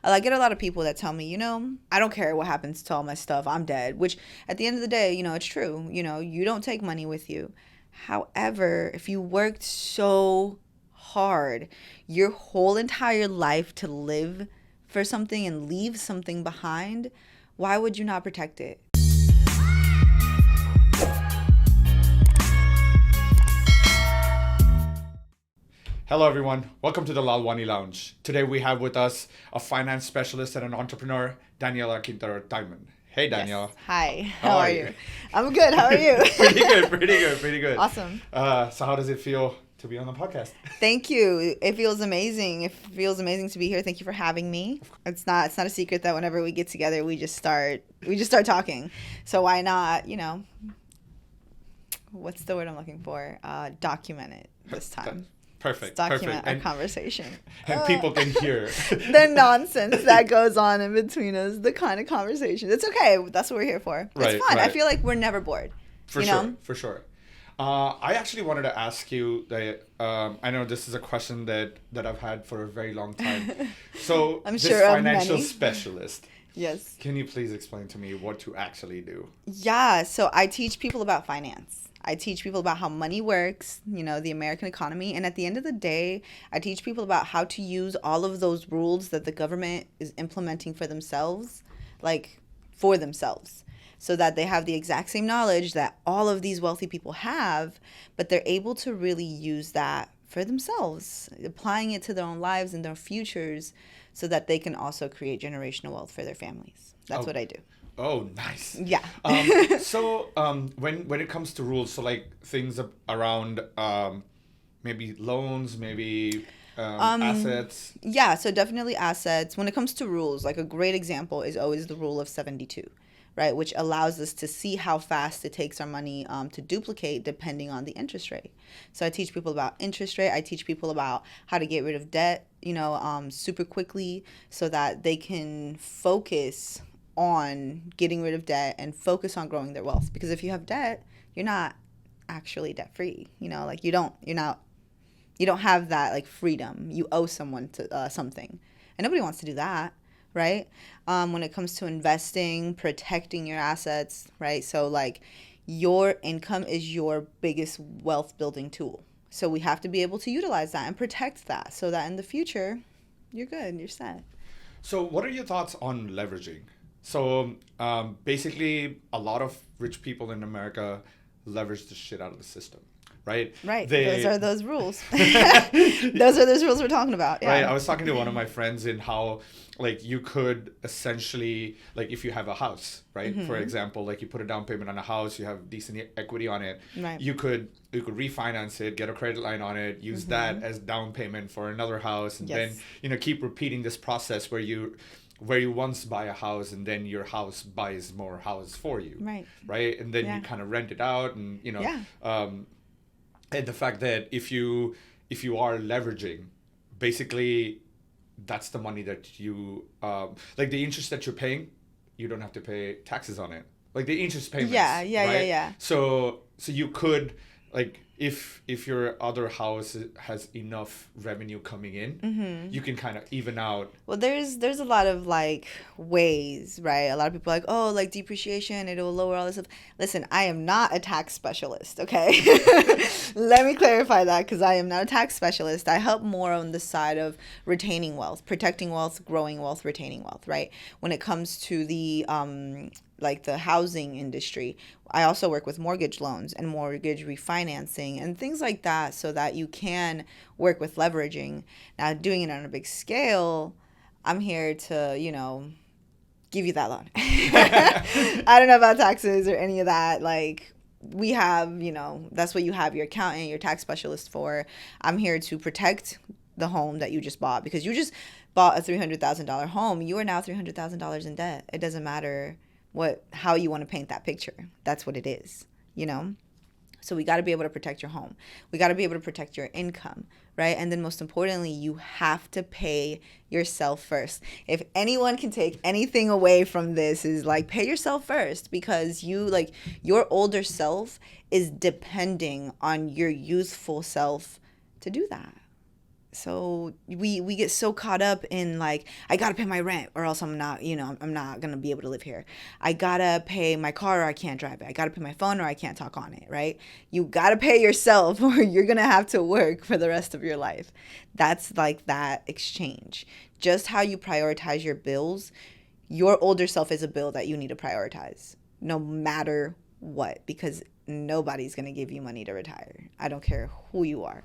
I get a lot of people that tell me, I don't care what happens to all my stuff. I'm dead, which at the end of the day, it's true. You don't take money with you. However, if you worked so hard your whole entire life to live for something and leave something behind, why would you not protect it? Hello everyone, welcome to the Lalwani Lounge. Today we have with us a finance specialist and an entrepreneur, Daniela Quintero. Hey Daniela. Yes. Hi, how are you? I'm good, how are you? Pretty good. Awesome. So how does it feel to be on the podcast? Thank you. It feels amazing. It feels amazing to be here. Thank you for having me. It's not a secret that whenever we get together, we just start talking. So why not, what's the word I'm looking for? Document it this time. Perfect. Document our conversation. And people can hear the nonsense that goes on in between us, the kind of conversation. It's okay. That's what we're here for. Right, it's fun. right. I feel like we're never bored. For sure. I actually wanted to ask you that I know this is a question that I've had for a very long time. So I'm this sure financial many. Specialist. Yes. Can you please explain to me what you actually do? Yeah. So I teach people about finance. I teach people about how money works, the American economy. And at the end of the day, I teach people about how to use all of those rules that the government is implementing for themselves, so that they have the exact same knowledge that all of these wealthy people have, but they're able to really use that for themselves, applying it to their own lives and their futures so that they can also create generational wealth for their families. That's what I do. Oh, nice. Yeah. So when it comes to rules, so like things around maybe loans, maybe assets. Yeah, so definitely assets. When it comes to rules, like a great example is always the rule of 72, right? Which allows us to see how fast it takes our money to duplicate depending on the interest rate. So I teach people about interest rate. I teach people about how to get rid of debt, super quickly so that they can focus on getting rid of debt and focus on growing their wealth. Because if you have debt, you're not actually debt free. You don't have that like freedom. You owe someone to something, and nobody wants to do that, right? When it comes to investing, protecting your assets, right? So like your income is your biggest wealth building tool. So we have to be able to utilize that and protect that so that in the future you're good, you're set. So what are your thoughts on leveraging? So basically, a lot of rich people in America leverage the shit out of the system, right? Right. Those are those rules. Those are those rules we're talking about. Yeah. Right. I was talking to one of my friends in how, like, you could essentially, like, if you have a house, right? Mm-hmm. For example, like you put a down payment on a house, you have decent equity on it. Right. You could refinance it, get a credit line on it, use mm-hmm. that as down payment for another house, and yes. then keep repeating this process where you once buy a house and then your house buys more houses for you. Right. And then you kind of rent it out and, and the fact that if you are leveraging, basically that's the money that you, like the interest that you're paying, you don't have to pay taxes on it. Like the interest payments. Yeah. So you could, like, if your other house has enough revenue coming in, mm-hmm. you can kind of even out. Well, there's a lot of like ways, right? A lot of people are like, oh, like depreciation, it'll lower all this stuff. Listen, I am not a tax specialist, okay? Let me clarify that, because I am not a tax specialist. I help more on the side of retaining wealth, protecting wealth, growing wealth, retaining wealth, right? When it comes to the like the housing industry, I also work with mortgage loans and mortgage refinancing and things like that, so that you can work with leveraging. Now, doing it on a big scale, I'm here to, give you that loan. I don't know about taxes or any of that. Like, we have, that's what you have your accountant, your tax specialist for. I'm here to protect the home that you just bought, because you just bought a $300,000 home. You are now $300,000 in debt. It doesn't matter how you want to paint that picture. That's what it is, So we got to be able to protect your home. We got to be able to protect your income, right? And then most importantly, you have to pay yourself first. If anyone can take anything away from this, is like, pay yourself first, because your older self is depending on your youthful self to do that. So we get so caught up in like, I gotta pay my rent or else I'm not, I'm not gonna be able to live here. I gotta pay my car or I can't drive it. I gotta pay my phone or I can't talk on it, right? You gotta pay yourself or you're gonna have to work for the rest of your life. That's like that exchange. Just how you prioritize your bills, your older self is a bill that you need to prioritize no matter what, because nobody's gonna give you money to retire. I don't care who you are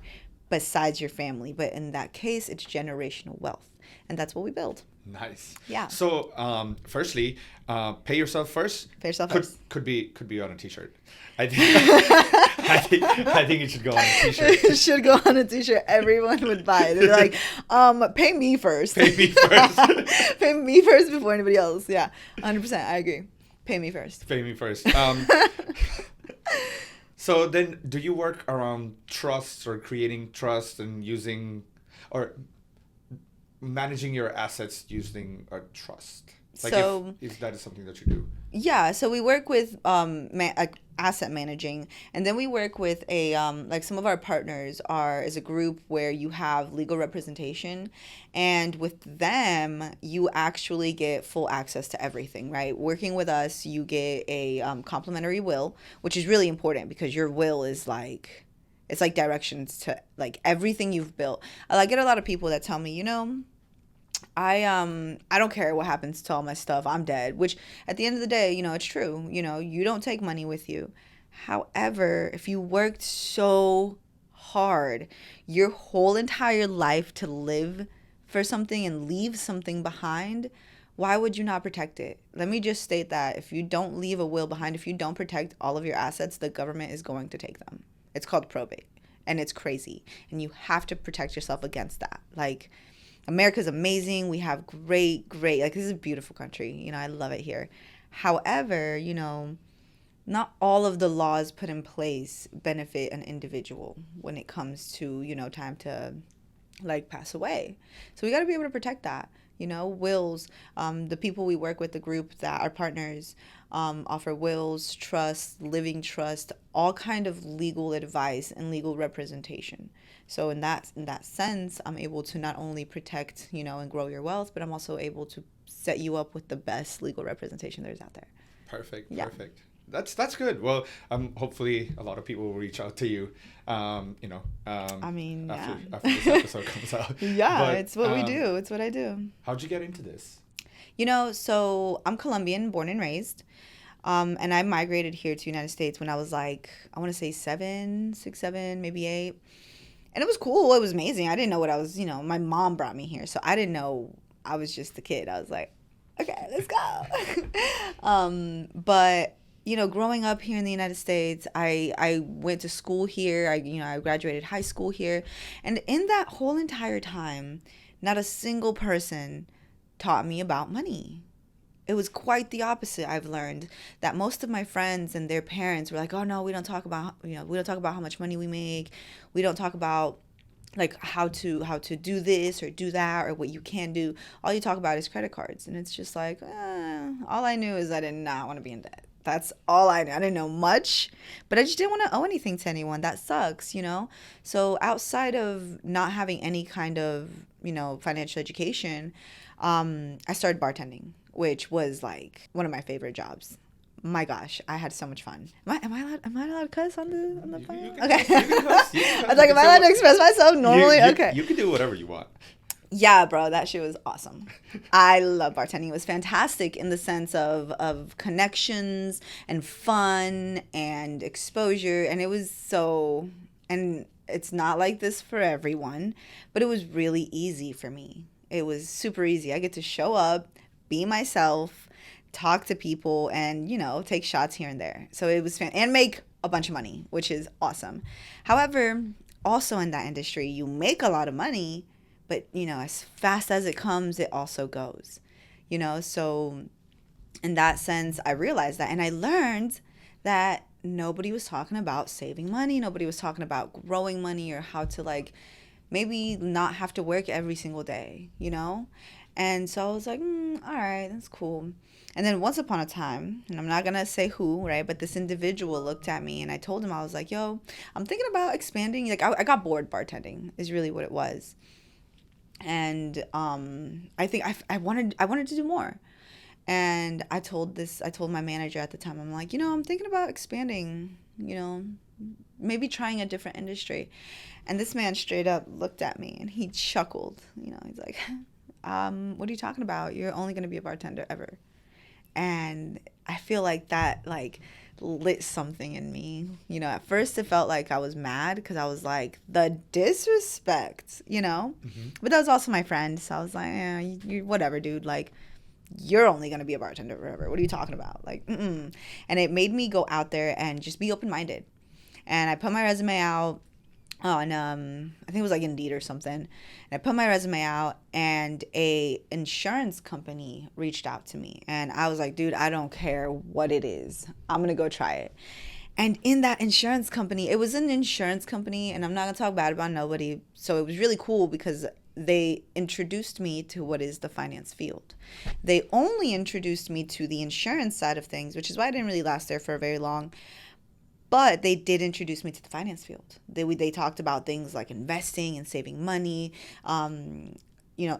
besides your family. But in that case, it's generational wealth. And that's what we build. Nice. Yeah. So, firstly, pay yourself first. Pay yourself first. Could be on a t-shirt. I think I think it should go on a t-shirt. It should go on a t-shirt. Everyone would buy it. They're like, pay me first. Pay me first. Pay me first before anybody else. Yeah. 100%. I agree. Pay me first. Pay me first. So then, do you work around trust or creating trust and using or managing your assets using a trust? Like so if that is something that you do. Yeah, so we work with like asset managing, and then we work with a like some of our partners is a group where you have legal representation, and with them you actually get full access to everything, right? Working with us, you get a complimentary will, which is really important because your will is like, it's like directions to like everything you've built. I get a lot of people that tell me, I don't care what happens to all my stuff. I'm dead, which at the end of the day, it's true. You don't take money with you. However, if you worked so hard your whole entire life to live for something and leave something behind, why would you not protect it? Let me just state that if you don't leave a will behind, if you don't protect all of your assets, the government is going to take them. It's called probate, and it's crazy. And you have to protect yourself against that. Like, America's amazing. We have great, like, this is a beautiful country. I love it here. However, not all of the laws put in place benefit an individual when it comes to, time to, like, pass away. So we got to be able to protect that. Wills, the people we work with, the group that our partners offer wills, trust, living trust, all kind of legal advice and legal representation. So in that sense, I'm able to not only protect, and grow your wealth, but I'm also able to set you up with the best legal representation there's out there. Perfect. Yeah. Perfect. That's good. Well, hopefully a lot of people will reach out to you, after this episode comes out. Yeah, but, it's what we do. It's what I do. How'd you get into this? So I'm Colombian, born and raised. And I migrated here to the United States when I was like, I want to say 6, 7, maybe 8. And it was cool. It was amazing. I didn't know what I was, my mom brought me here. So I didn't know. I was just a kid. I was like, okay, let's go. But, growing up here in the United States, I went to school here. I graduated high school here. And in that whole entire time, not a single person taught me about money. It was quite the opposite. I've learned that most of my friends and their parents were like, oh no, we don't talk about how much money we make. We don't talk about like how to do this or do that or what you can do. All you talk about is credit cards. And it's just like, all I knew is I did not want to be in debt. That's all I knew. I didn't know much, but I just didn't want to owe anything to anyone. That sucks, So outside of not having any kind of, financial education, I started bartending, which was like one of my favorite jobs. My gosh, I had so much fun. Am I allowed to cuss on the phone? Okay. I was like, am I allowed to express myself normally? Okay. You can do whatever you want. Yeah, bro, that shit was awesome. I love bartending. It was fantastic in the sense of connections and fun and exposure. And it was so, and it's not like this for everyone, but it was really easy for me. It was super easy. I get to show up, be myself, talk to people, and, take shots here and there. So it was and make a bunch of money, which is awesome. However, also in that industry, you make a lot of money, but, as fast as it comes, it also goes, So in that sense, I realized that. And I learned that nobody was talking about saving money. Nobody was talking about growing money or how to, like, maybe not have to work every single day, And so I was like, all right, that's cool. And then once upon a time, and I'm not going to say who, right? But this individual looked at me and I told him, I was like, yo, I'm thinking about expanding. Like, I got bored bartending is really what it was. And I think I wanted to do more. And I told my manager at the time, I'm like, I'm thinking about expanding, maybe trying a different industry. And this man straight up looked at me and he chuckled. He's like, what are you talking about? You're only going to be a bartender ever. And I feel like that lit something in me. At first it felt like I was mad because I was like, the disrespect, Mm-hmm. But that was also my friend. So I was like, yeah, you whatever, dude. Like, you're only going to be a bartender forever. What are you talking about? Like, mm-mm. And it made me go out there and just be open-minded. And I put my resume out on I think it was like Indeed or something. And I put my resume out and a insurance company reached out to me. And I was like, dude, I don't care what it is. I'm going to go try it. And in that insurance company, it was an insurance company, and I'm not going to talk bad about nobody. So it was really cool because they introduced me to what is the finance field. They only introduced me to the insurance side of things, which is why I didn't really last there for very long. But they did introduce me to the finance field. They talked about things like investing and saving money,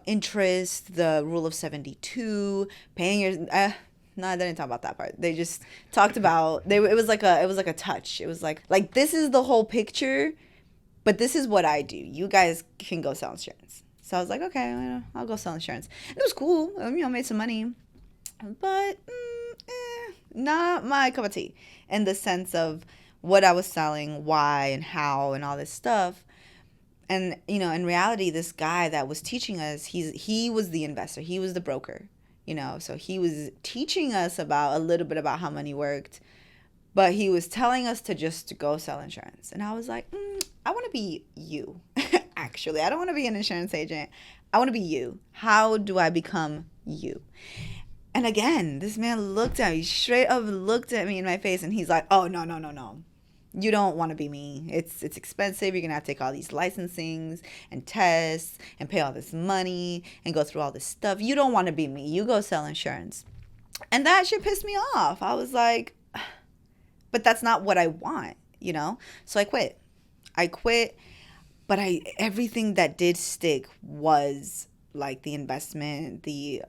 interest, the rule of 72, paying your. No, they didn't talk about that part. They just talked about it was like a touch. It was like this is the whole picture, but this is what I do. You guys can go sell insurance. So I was like, okay, I'll go sell insurance. And it was cool. Made some money, but not my cup of tea in the sense of what I was selling, why and how and all this stuff. And, in reality, this guy that was teaching us, he was the investor. He was the broker, so he was teaching us about a little bit about how money worked, but he was telling us to just go sell insurance. And I was like, I want to be you. Actually, I don't want to be an insurance agent. I want to be you. How do I become you? And again, this man looked at me, straight up looked at me in my face, and he's like, oh, no. You don't want to be me. It's expensive. You're going to have to take all these licensings and tests and pay all this money and go through all this stuff. You don't want to be me. You go sell insurance. And that shit pissed me off. I was like, but that's not what I want, So I quit. But everything that did stick was like the investment, the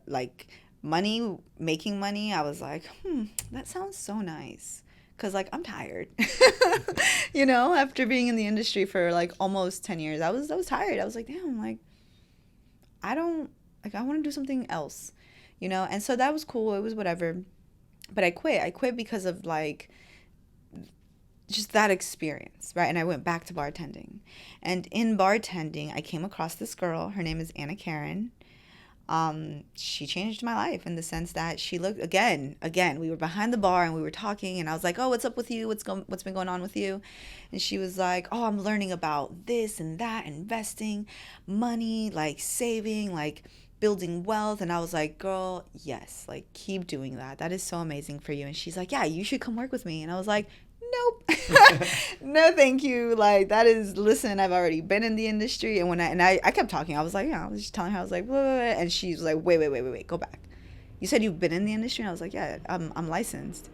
money, making money. I was like, that sounds so nice. Because, I'm tired, after being in the industry for, almost 10 years. I was tired. I was like, damn, I want to do something else, And so that was cool. It was whatever. But I quit. I quit because of, just that experience, right? And I went back to bartending. And in bartending, I came across this girl. Her name is Anna Karen. She changed my life in the sense that she looked again, we were behind the bar and we were talking and I was like, oh, what's up with you? What's been going on with you? And she was like, oh, I'm learning about this and that, investing, money, saving, building wealth. And I was like, girl, yes, keep doing that. That is so amazing for you. And she's like, yeah, you should come work with me. And I was like, nope. No, thank you. Listen, I've already been in the industry. And when I kept talking, I was like, I was just telling her, I was like, blah, blah, blah. And she's like, wait, go back. You said you've been in the industry? And I was like, yeah, I'm licensed.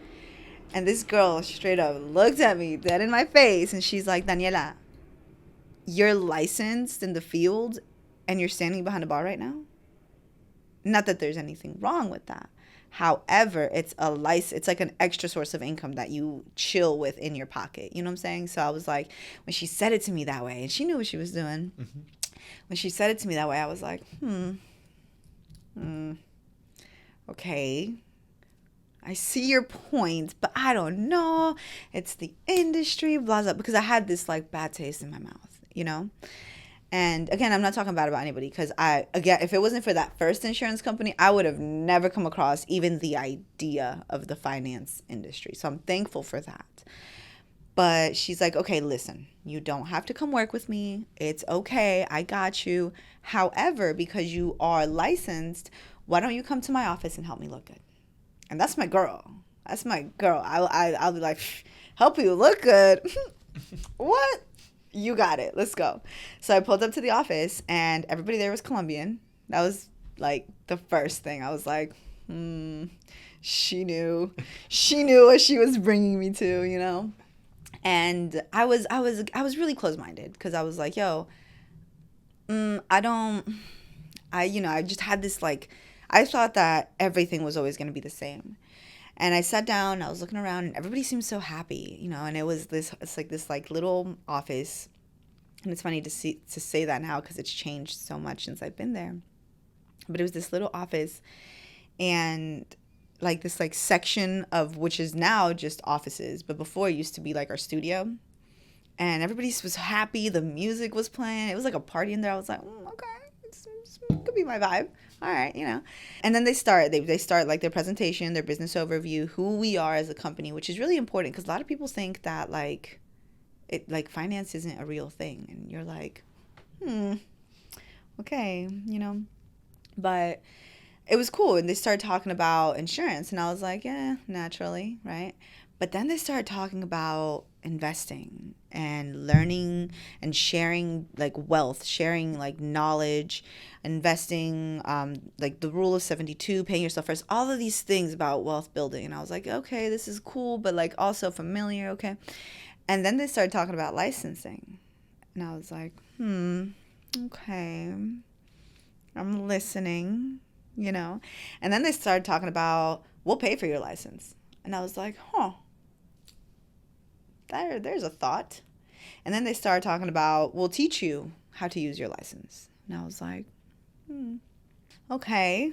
And this girl straight up looked at me dead in my face. And she's like, Daniela, you're licensed in the field and you're standing behind a bar right now? Not that there's anything wrong with that. However, it's like an extra source of income that you chill with in your pocket. You know what I'm saying? So I was like, when she said it to me that way, and she knew what she was doing. Mm-hmm. When she said it to me that way, I was like, okay. I see your point, but I don't know. It's the industry, blah, blah, because I had this bad taste in my mouth, And again, I'm not talking bad about anybody because if it wasn't for that first insurance company, I would have never come across even the idea of the finance industry. So I'm thankful for that. But she's like, okay, listen, you don't have to come work with me. It's okay. I got you. However, because you are licensed, why don't you come to my office and help me look good? And that's my girl. I'll be like, help you look good. What? You got it. Let's go. So I pulled up to the office and everybody there was Colombian. That was like the first thing. I was like, she knew what she was bringing me to, you know? And I was really close-minded because I was like, yo, I just had this, like, I thought that everything was always going to be the same. And I sat down, I was looking around, and everybody seemed so happy, you know, and it's like this like little office. And it's funny to say that now because it's changed so much since I've been there. But it was this little office and like this like section of which is now just offices, but before it used to be like our studio. And everybody was happy. The music was playing. It was like a party in there. I was like, okay, it could be my vibe. All right, you know. And then they start like their presentation, their business overview, who we are as a company, which is really important because a lot of people think that like finance isn't a real thing, and you're like, okay, you know. But it was cool, and they started talking about insurance, and I was like, yeah, naturally, right? But then they started talking about investing and learning and sharing like wealth, sharing like knowledge, investing, like the rule of 72, paying yourself first, all of these things about wealth building. And I was like, okay, this is cool, but like also familiar, okay. And then they started talking about licensing. And I was like, okay, I'm listening, you know. And then they started talking about, we'll pay for your license. And I was like, there's a thought. And then they started talking about, we'll teach you how to use your license. And I was like, okay,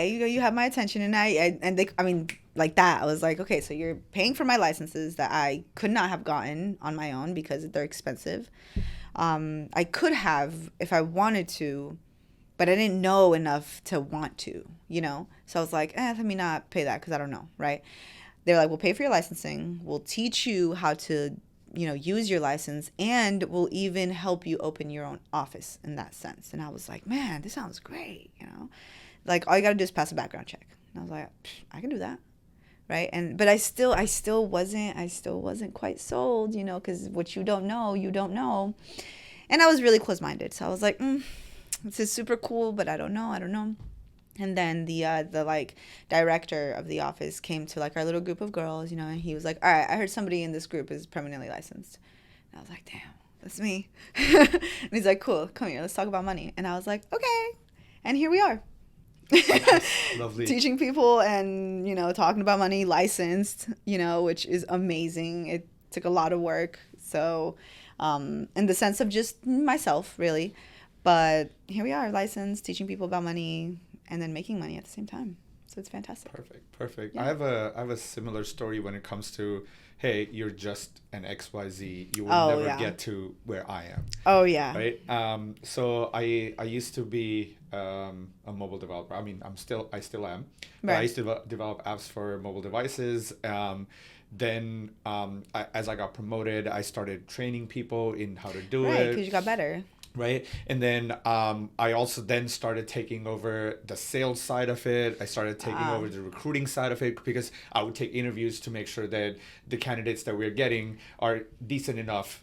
you have my attention. And they, I mean, like that, I was like, okay, so you're paying for my licenses that I could not have gotten on my own because they're expensive. I could have if I wanted to, but I didn't know enough to want to, you know? So I was like, let me not pay that because I don't know, right? They're like, we'll pay for your licensing. We'll teach you how to, you know, use your license, and we'll even help you open your own office in that sense. And I was like, man, this sounds great, you know? Like, all you got to do is pass a background check. And I was like, I can do that, right? But I still wasn't quite sold, you know, because what you don't know, you don't know. And I was really close-minded. So I was like, this is super cool, but I don't know. And then the like director of the office came to like our little group of girls, you know, and he was like, all right, I heard somebody in this group is permanently licensed. And I was like, damn, that's me. And he's like, cool, come here, let's talk about money. And I was like, okay. And here we are. Lovely. Teaching people and, you know, talking about money, licensed, you know, which is amazing. It took a lot of work. So in the sense of just myself, really. But here we are, licensed, teaching people about money, and then making money at the same time. So it's fantastic. Perfect. Yeah. I have a similar story when it comes to, hey, you're just an XYZ. You will never get to where I am. Oh yeah. Right. So I used to be a mobile developer. I mean, I still am. Right. I used to develop apps for mobile devices. Then as I got promoted, I started training people in how to do it. Right, because you got better. Right. And then I also then started taking over the sales side of it. I started taking over the recruiting side of it because I would take interviews to make sure that the candidates that we're getting are decent enough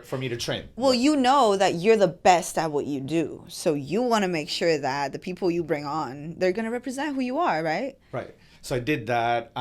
for me to train. Well, you know that you're the best at what you do. So you want to make sure that the people you bring on, they're going to represent who you are, right? Right. So I did that.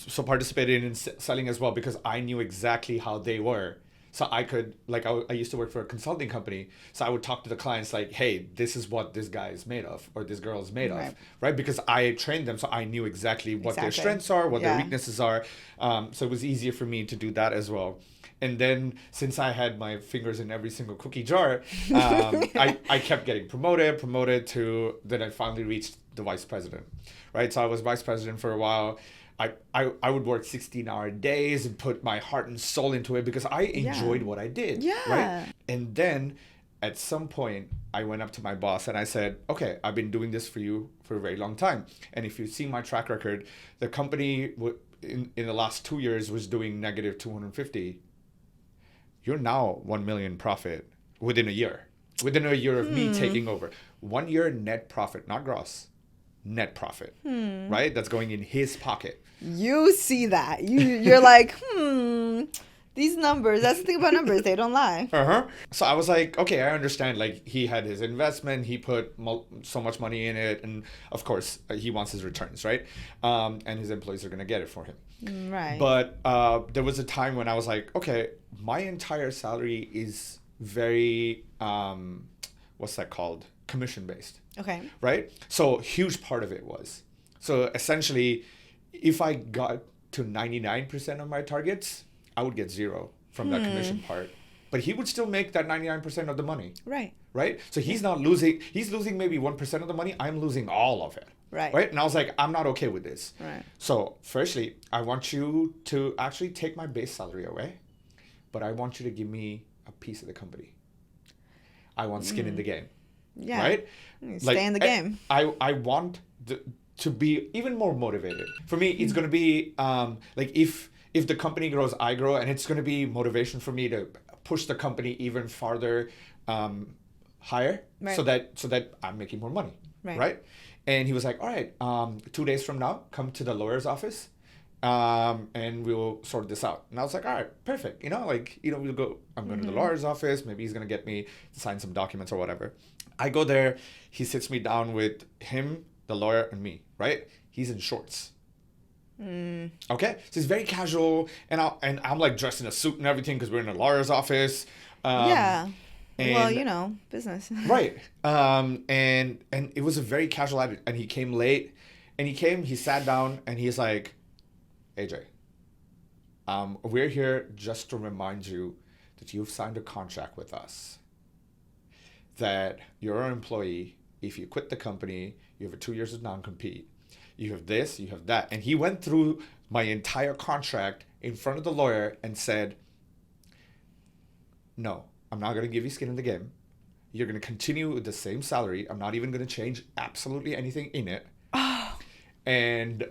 So participated in selling as well because I knew exactly how they were. So I could, like, I used to work for a consulting company. So I would talk to the clients like, hey, this is what this guy is made of or this girl is made of, right? Because I trained them. So I knew exactly what their strengths are, what their weaknesses are. So it was easier for me to do that as well. And then since I had my fingers in every single cookie jar, I kept getting promoted to, then I finally reached the vice president, right? So I was vice president for a while. I would work 16-hour days and put my heart and soul into it because I enjoyed what I did. Yeah. Right? And then at some point, I went up to my boss and I said, okay, I've been doing this for you for a very long time. And if you see my track record, the company in the last 2 years was doing negative 250. You're now 1 million profit within a year. Within a year of me taking over. 1 year net profit, not gross. Net profit, right? That's going in his pocket. You see that. You're like, These numbers, that's the thing about numbers, they don't lie. So I was like, okay, I understand. Like, he had his investment, he put so much money in it, and of course he wants his returns, right? And his employees are going to get it for him. Right. But there was a time when I was like, okay, my entire salary is very, what's that called? Commission based. Okay. Right? So huge part of it was. So essentially, if I got to 99% of my targets, I would get 0 from that commission part. But he would still make that 99% of the money. Right. Right? So he's not losing, he's losing maybe 1% of the money. I'm losing all of it. Right. Right? And I was like, I'm not okay with this. Right. So firstly, I want you to actually take my base salary away, but I want you to give me a piece of the company. I want skin in the game. Yeah. Right? Stay in the game. I want to be even more motivated. For me, it's going to be like if the company grows, I grow, and it's going to be motivation for me to push the company even farther higher, right, so that I'm making more money, right? And he was like, all right, 2 days from now, come to the lawyer's office, and we'll sort this out. And I was like, all right, perfect. We'll go, I'm going to the lawyer's office. Maybe he's going to get me to sign some documents or whatever. I go there. He sits me down with him, the lawyer, and me, right? He's in shorts. Okay, so it's very casual, and I'm like dressed in a suit and everything because we're in a lawyer's office. Yeah. Well, business. Right. And it was a very casual attitude. And he came late, and he sat down, and he's like, AJ, we're here just to remind you that you've signed a contract with us, that you're an employee. If you quit the company, you have 2 years of non-compete. You have this, you have that. And he went through my entire contract in front of the lawyer and said, no, I'm not going to give you skin in the game. You're going to continue with the same salary. I'm not even going to change absolutely anything in it. And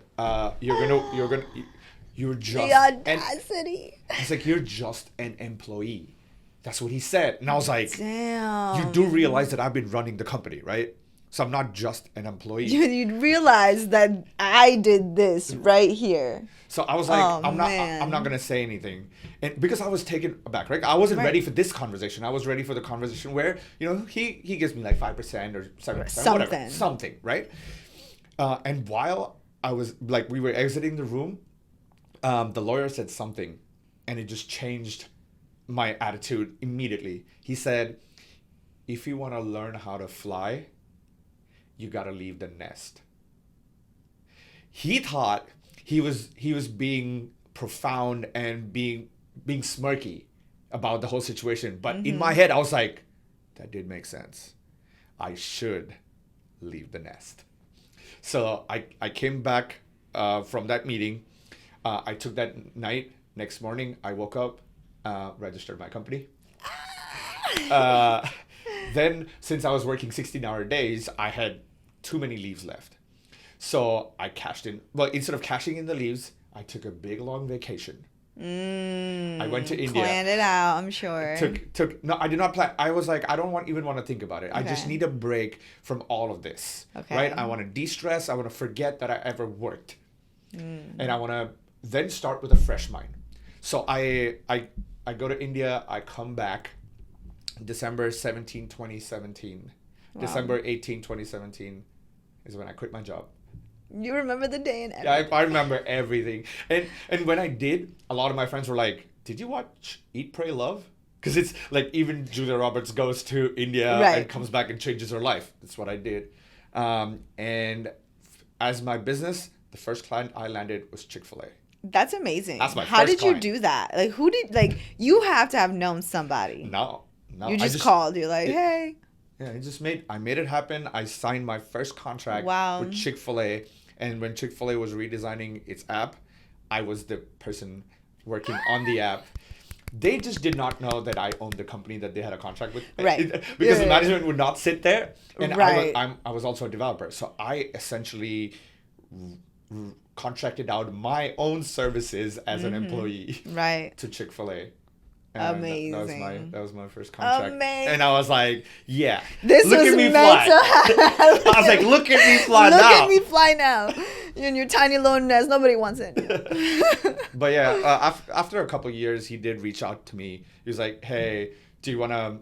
you're just... The audacity. He's like, you're just an employee. That's what he said. And I was like, damn. You do realize that I've been running the company, right? So I'm not just an employee. You'd realize that I did this right here. So I was like, I'm not gonna say anything, and because I was taken aback, right? I wasn't ready for this conversation. I was ready for the conversation where he gives me like 5% or 7%, something, right? And while I was like, we were exiting the room, the lawyer said something, and it just changed my attitude immediately. He said, if you want to learn how to fly, you got to leave the nest. He thought he was being profound and being smirky about the whole situation. But in my head, I was like, that did make sense. I should leave the nest. So I came back from that meeting. I took that night. Next morning, I woke up, registered my company. Then, since I was working 16-hour days, I had too many leaves left. So I cashed in. Well, instead of cashing in the leaves, I took a big, long vacation. I went to India. Planned it out, I'm sure. No, I did not plan. I was like, I don't even want to think about it. Okay. I just need a break from all of this. Okay. Right? I want to de-stress. I want to forget that I ever worked. And I want to then start with a fresh mind. So I go to India. I come back December 17, 2017. Wow. December 18, 2017 is when I quit my job. You remember the day and everything. Yeah, I remember everything. And when I did, a lot of my friends were like, did you watch Eat, Pray, Love? Because it's like even Julia Roberts goes to India and comes back and changes her life. That's what I did. And as my business, the first client I landed was Chick-fil-A. That's amazing. That's my How first did client. You do that? Like, you have to have known somebody. No. You just called. You're like, hey. Yeah, I made it happen. I signed my first contract with Chick-fil-A. And when Chick-fil-A was redesigning its app, I was the person working on the app. They just did not know that I owned the company that they had a contract with. Right. Because the management would not sit there. And I was also a developer. So I essentially contracted out my own services as an employee to Chick-fil-A. Amazing. That was my first contract. Amazing. And I was like, yeah. This look was at me meant fly. I was like, look at me fly now. Look at me fly now. You're in your tiny lone nest. Nobody wants it. But yeah, after a couple of years, he did reach out to me. He was like, "Hey, do you wanna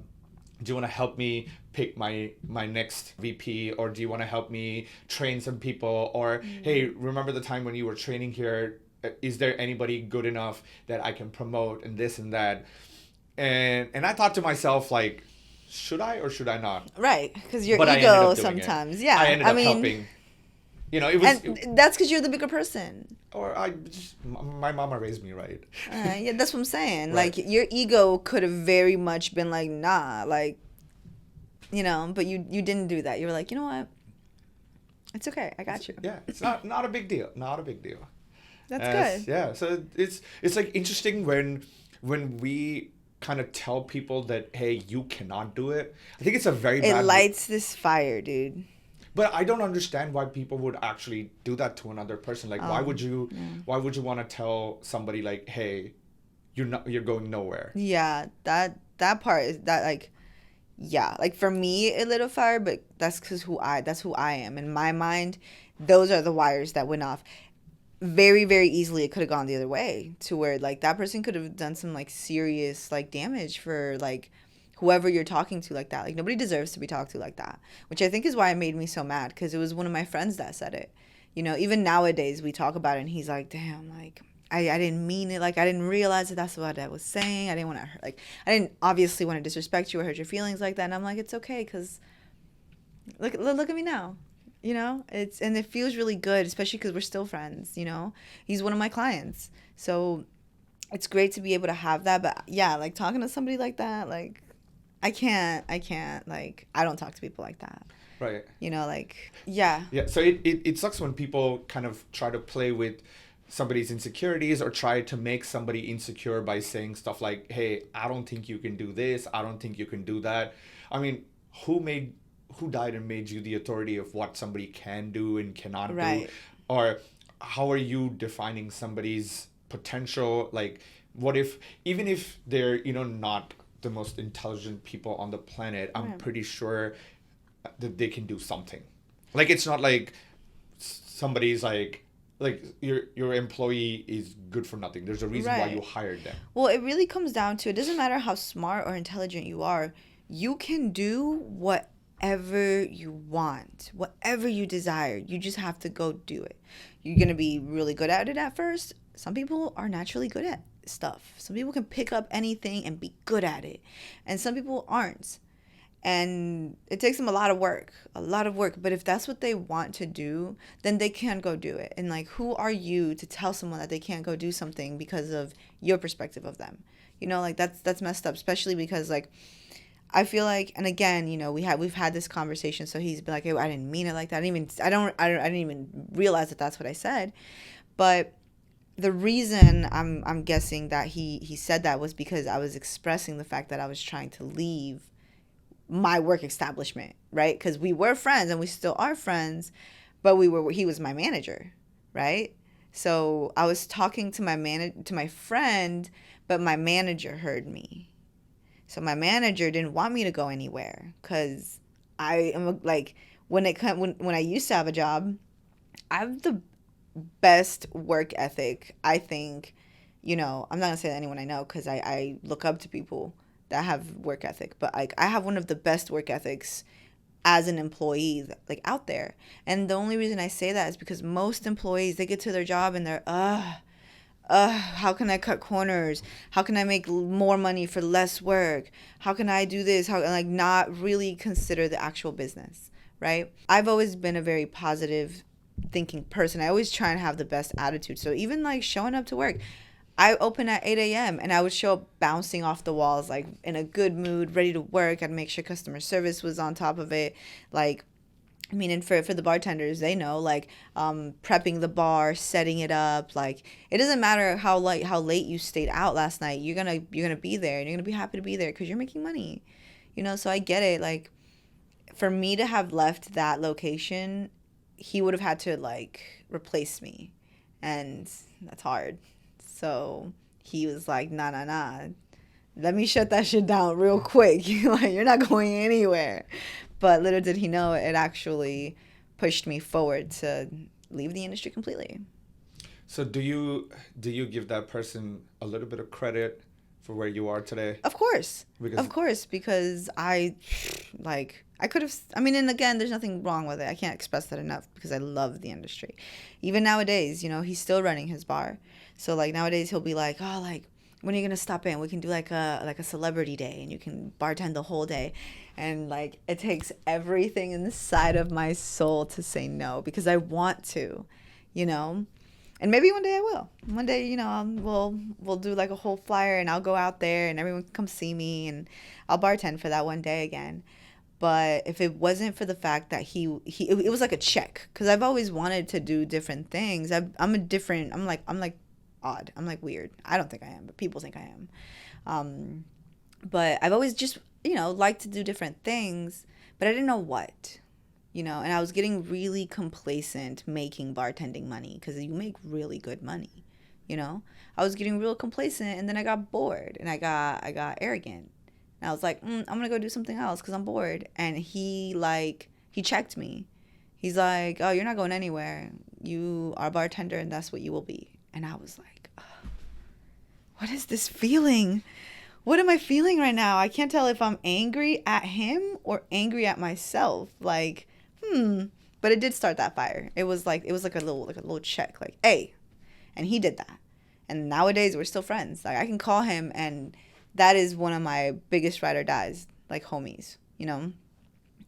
help me pick my next VP, or do you want to help me train some people, or hey, remember the time when you were training here? Is there anybody good enough that I can promote and this and that?" And I thought to myself, like, should I or should I not? Right, because your ego sometimes. Yeah, I ended up helping. You know, that's because you're the bigger person. Or my mama raised me right. Yeah, that's what I'm saying. Right. Like, your ego could have very much been like, nah, like, you know, but you didn't do that. You were like, you know what? It's okay. I got you. Yeah, it's not a big deal. Not a big deal. That's good. Yeah, so it's like interesting when we kind of tell people that, hey, you cannot do it. I think it's a very bad... It lights this fire, dude. But I don't understand why people would actually do that to another person. Like, why would you want to tell somebody like, hey, you're going nowhere? Yeah, that part is that, like, yeah, like, for me it lit a fire, but that's because that's who I am. In my mind, those are the wires that went off. Very, very easily it could have gone the other way, to where, like, that person could have done some, like, serious, like, damage for, like, whoever you're talking to like that. Like, nobody deserves to be talked to like that, which I think is why it made me so mad, because it was one of my friends that said it. You know, even nowadays we talk about it and he's like, damn, like, I didn't mean it. Like, I didn't realize that that's what I was saying. I didn't want to hurt, like, I didn't obviously want to disrespect you or hurt your feelings like that. And I'm like, it's okay, because look at me now. You know, and it feels really good, especially because we're still friends. You know, he's one of my clients, so it's great to be able to have that. But yeah, like, talking to somebody like that, like, I can't, like, I don't talk to people like that. Right. You know, like, yeah. Yeah, so it sucks when people kind of try to play with somebody's insecurities or try to make somebody insecure by saying stuff like, hey, I don't think you can do this, I don't think you can do that. I mean, who died and made you the authority of what somebody can do and cannot do? Or how are you defining somebody's potential? Like, what if, even if they're, you know, not the most intelligent people on the planet, I'm pretty sure that they can do something. Like, it's not like somebody's like your employee is good for nothing. There's a reason why you hired them. Well, it really comes down to, it doesn't matter how smart or intelligent you are, you can do whatever you want, whatever you desire. You just have to go do it. You're going to be really good at it at first. Some people are naturally good at stuff. Some people can pick up anything and be good at it, and some people aren't, and it takes them a lot of work. But if that's what they want to do, then they can go do it. And, like, who are you to tell someone that they can't go do something because of your perspective of them? You know, like, that's messed up, especially because, like, I feel like, and again, you know, we've had this conversation, so he's been like, hey, I didn't mean it like that. I didn't even realize that that's what I said. But the reason I'm guessing that he said that was because I was expressing the fact that I was trying to leave my work establishment, right? Because we were friends and we still are friends, but he was my manager, right? So I was talking to my friend, but my manager heard me. So my manager didn't want me to go anywhere, because I am, like, when I used to have a job, I have the best work ethic, I think. You know, I'm not gonna say that anyone I know, because I look up to people that have work ethic, but, like, I have one of the best work ethics as an employee, like, out there. And the only reason I say that is because most employees, they get to their job and they're how can I cut corners? How can I make more money for less work? How can I do this? How, like, not really consider the actual business, right? I've always been a very positive thinking person. I always try and have the best attitude. So even, like, showing up to work, I open at 8 a.m. and I would show up bouncing off the walls, like, in a good mood, ready to work. I'd make sure customer service was on top of it. Like, I mean, and for the bartenders, they know, like, prepping the bar, setting it up. Like, it doesn't matter how late you stayed out last night. You're gonna be there, and you're gonna be happy to be there because you're making money, you know. So I get it. Like, for me to have left that location, he would have had to, like, replace me, and that's hard. So he was like, nah, let me shut that shit down real quick. Like, you're not going anywhere. But little did he know, it actually pushed me forward to, leave the industry completely. So do you give that person a little bit of credit for where you are today? Of course. Because I could have, I mean, and again, there's nothing wrong with it. I can't express that enough because I love the industry. Even nowadays, you know, he's still running his bar. So like nowadays he'll be like, oh, like, when are you going to stop in? We can do like a celebrity day and you can bartend the whole day. And like, it takes everything inside of my soul to say no because I want to, you know. And maybe one day I will. One day, you know, we'll do like a whole flyer and I'll go out there and everyone can come see me and I'll bartend for that one day again. But if it wasn't for the fact that it was like a check because I've always wanted to do different things. I'm like odd. I'm like weird. I don't think I am, but people think I am. But I've always just, you know, liked to do different things, but I didn't know what. You know, and I was getting really complacent making bartending money because you make really good money, you know. I was getting real complacent and then I got bored and I got arrogant. And I was like, I'm going to go do something else because I'm bored. And he checked me. He's like, oh, you're not going anywhere. You are a bartender and that's what you will be. And I was like, oh, what is this feeling? What am I feeling right now? I can't tell if I'm angry at him or angry at myself. Like, but it did start that fire. It was like a little check, like, hey, and he did that. And nowadays we're still friends. Like I can call him, and that is one of my biggest ride or dies, like homies, you know.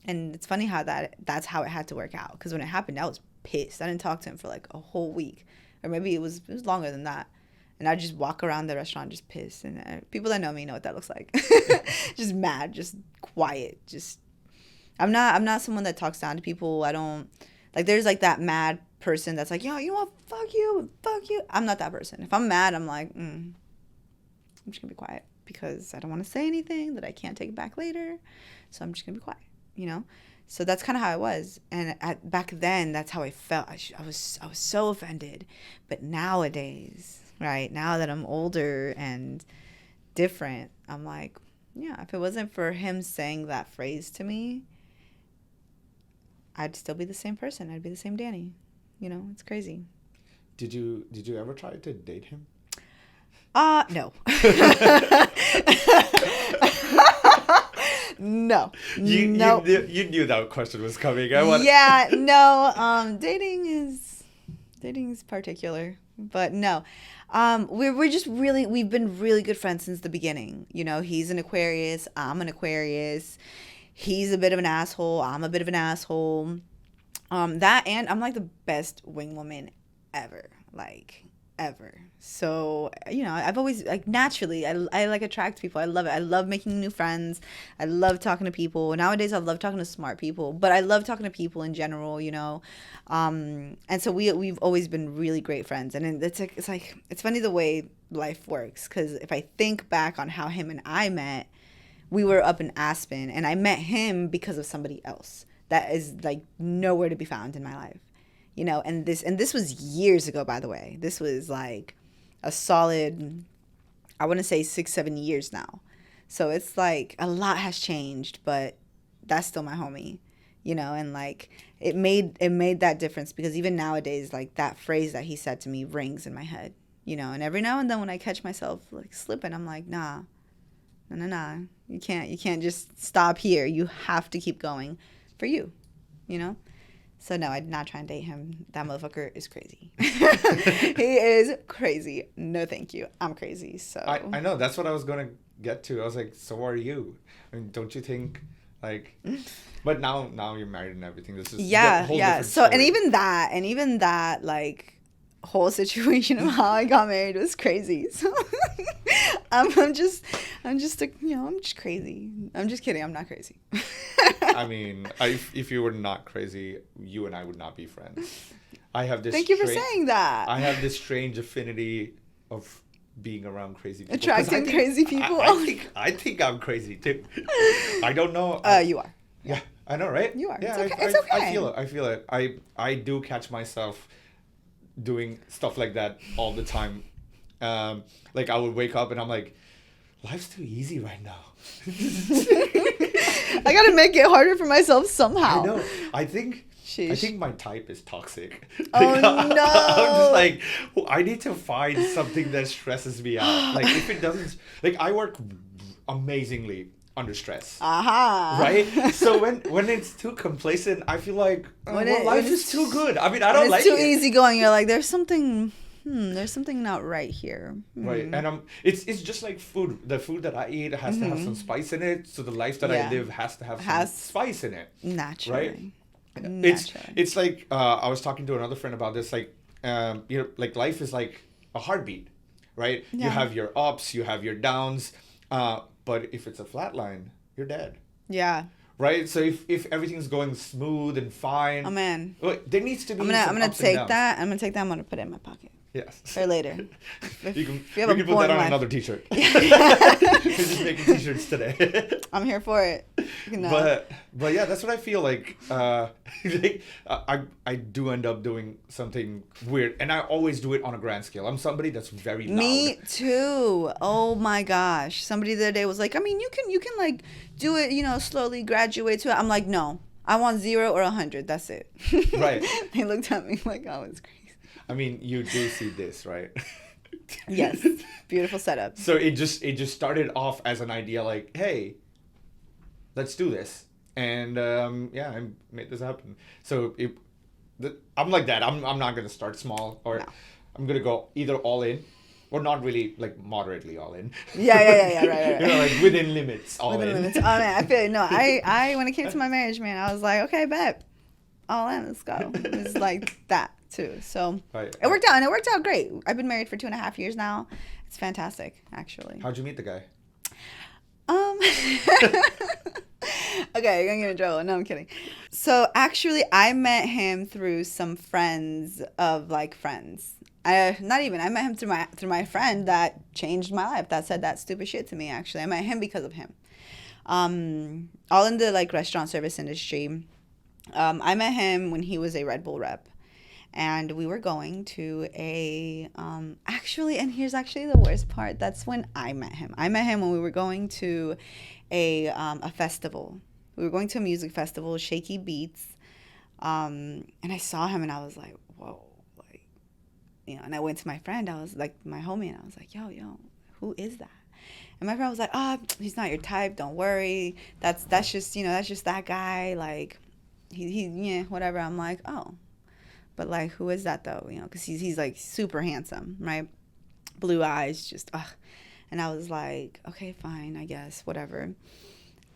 And it's funny how that's how it had to work out. Because when it happened, I was pissed. I didn't talk to him for like a whole week, or maybe it was longer than that. And I just walk around the restaurant just pissed. And people that know me know what that looks like. Just mad, just quiet, just. I'm not someone that talks down to people. I don't, like, there's, like, that mad person that's like, yo, you know what, fuck you. I'm not that person. If I'm mad, I'm like, I'm just going to be quiet because I don't want to say anything that I can't take back later. So I'm just going to be quiet, you know? So that's kind of how I was. And back then, that's how I felt. I was so offended. But nowadays, right, now that I'm older and different, I'm like, yeah, if it wasn't for him saying that phrase to me, I'd still be the same person. I'd be the same Danny. You know, it's crazy. Did you ever try to date him? No. No. You knew that question was coming. Yeah, no. Dating is particular, but no. We've been really good friends since the beginning. You know, he's an Aquarius. I'm an Aquarius. He's a bit of an asshole. I'm a bit of an asshole. That and I'm like the best wing woman ever. Like, ever. So, you know, I've always, like, naturally, I like attract people. I love it. I love making new friends. I love talking to people. Nowadays, I love talking to smart people. But I love talking to people in general, you know. And so we've always been really great friends. And it's funny the way life works. Because if I think back on how him and I met, we were up in Aspen, and I met him because of somebody else that is like nowhere to be found in my life, you know. And this was years ago, by the way. This was like a solid, I want to say 6-7 years now. So it's like a lot has changed, but that's still my homie, you know. And like it made that difference because even nowadays, like that phrase that he said to me rings in my head, you know. And every now and then when I catch myself like slipping, I'm like, nah. You can't just stop here. You have to keep going for you, you know? So no, I did not try and date him. That motherfucker is crazy. He is crazy. No, thank you. I'm crazy. So I know. That's what I was going to get to. I was like, so are you? I mean, don't you think, like... But now you're married and everything. This is yeah. So, story. and even that, like... whole situation of how I got married was crazy. So I'm just crazy. I'm just kidding. I'm not crazy. I mean, if you were not crazy, you and I would not be friends. I have this. Thank you for saying that. I have this strange affinity of being around crazy people. Attracting crazy people. I think I'm crazy too. I don't know. You are. Yeah, I know, right? You are. Yeah, it's okay. I feel it. I do catch myself doing stuff like that all the time. Like I would wake up and I'm like, life's too easy right now. I gotta make it harder for myself somehow. I know. I think Sheesh. I think my type is toxic. Oh, no. I'm just like, I need to find something that stresses me out. Like, if it doesn't, like, I work amazingly under stress. Right? So when it's too complacent, I feel like life is too good. I mean, I don't like it. It's too easygoing. You're like, there's something not right here. Right. And it's just like food. The food that I eat has to have some spice in it. So the life that I live has to have some spice in it. Naturally. Right? It's like I was talking to another friend about this, like like life is like a heartbeat, right? You have your ups, you have your downs, but if it's a flat line, you're dead. Yeah. Right? So if everything's going smooth and fine, oh man, there needs to be I'm gonna take that. I'm gonna put it in my pocket. Yes. For later. We can put that on another t-shirt. We're just making t-shirts today. I'm here for it. But yeah, that's what I feel like. I do end up doing something weird, and I always do it on a grand scale. I'm somebody that's very loud. Me too. Oh my gosh. Somebody the other day was like, I mean, you can like do it, slowly graduate to it. I'm like, no, I want 0 or 100. That's it. Right. They looked at me like I was crazy. I mean, you do see this, right? Yes. Beautiful setup. So it just started off as an idea like, hey, let's do this. And I made this happen. So I'm like that. I'm not going to start small, or I'm going to go either all in or not really, like moderately all in. Yeah, right. Like within limits, all within in. Limits. Oh man, I feel I when it came to my marriage, man, I was like, okay, bet. All in, let's go. It was like that too. So it worked out, and it worked out great. I've been married for 2.5 years now. It's fantastic, actually. How'd you meet the guy? Okay, you're gonna get in trouble. No, I'm kidding. So actually, I met him through some friends of like friends. I met him through my friend that changed my life. That said that stupid shit to me. Actually, I met him because of him. All in the like restaurant service industry. I met him when he was a Red Bull rep, and we were going to a actually, and here's actually the worst part. That's when I met him. I met him when we were going to a festival. We were going to a music festival, Shaky Beats, and I saw him, and I was like, whoa, like, and I went to my friend. I was like, my homie, and I was like, yo, who is that? And my friend was like, he's not your type. Don't worry. That's just that's just that guy. Like, he whatever. I'm like, oh, but like, who is that though? Because he's like super handsome, right? Blue eyes, just And I was like, okay, fine, I guess, whatever.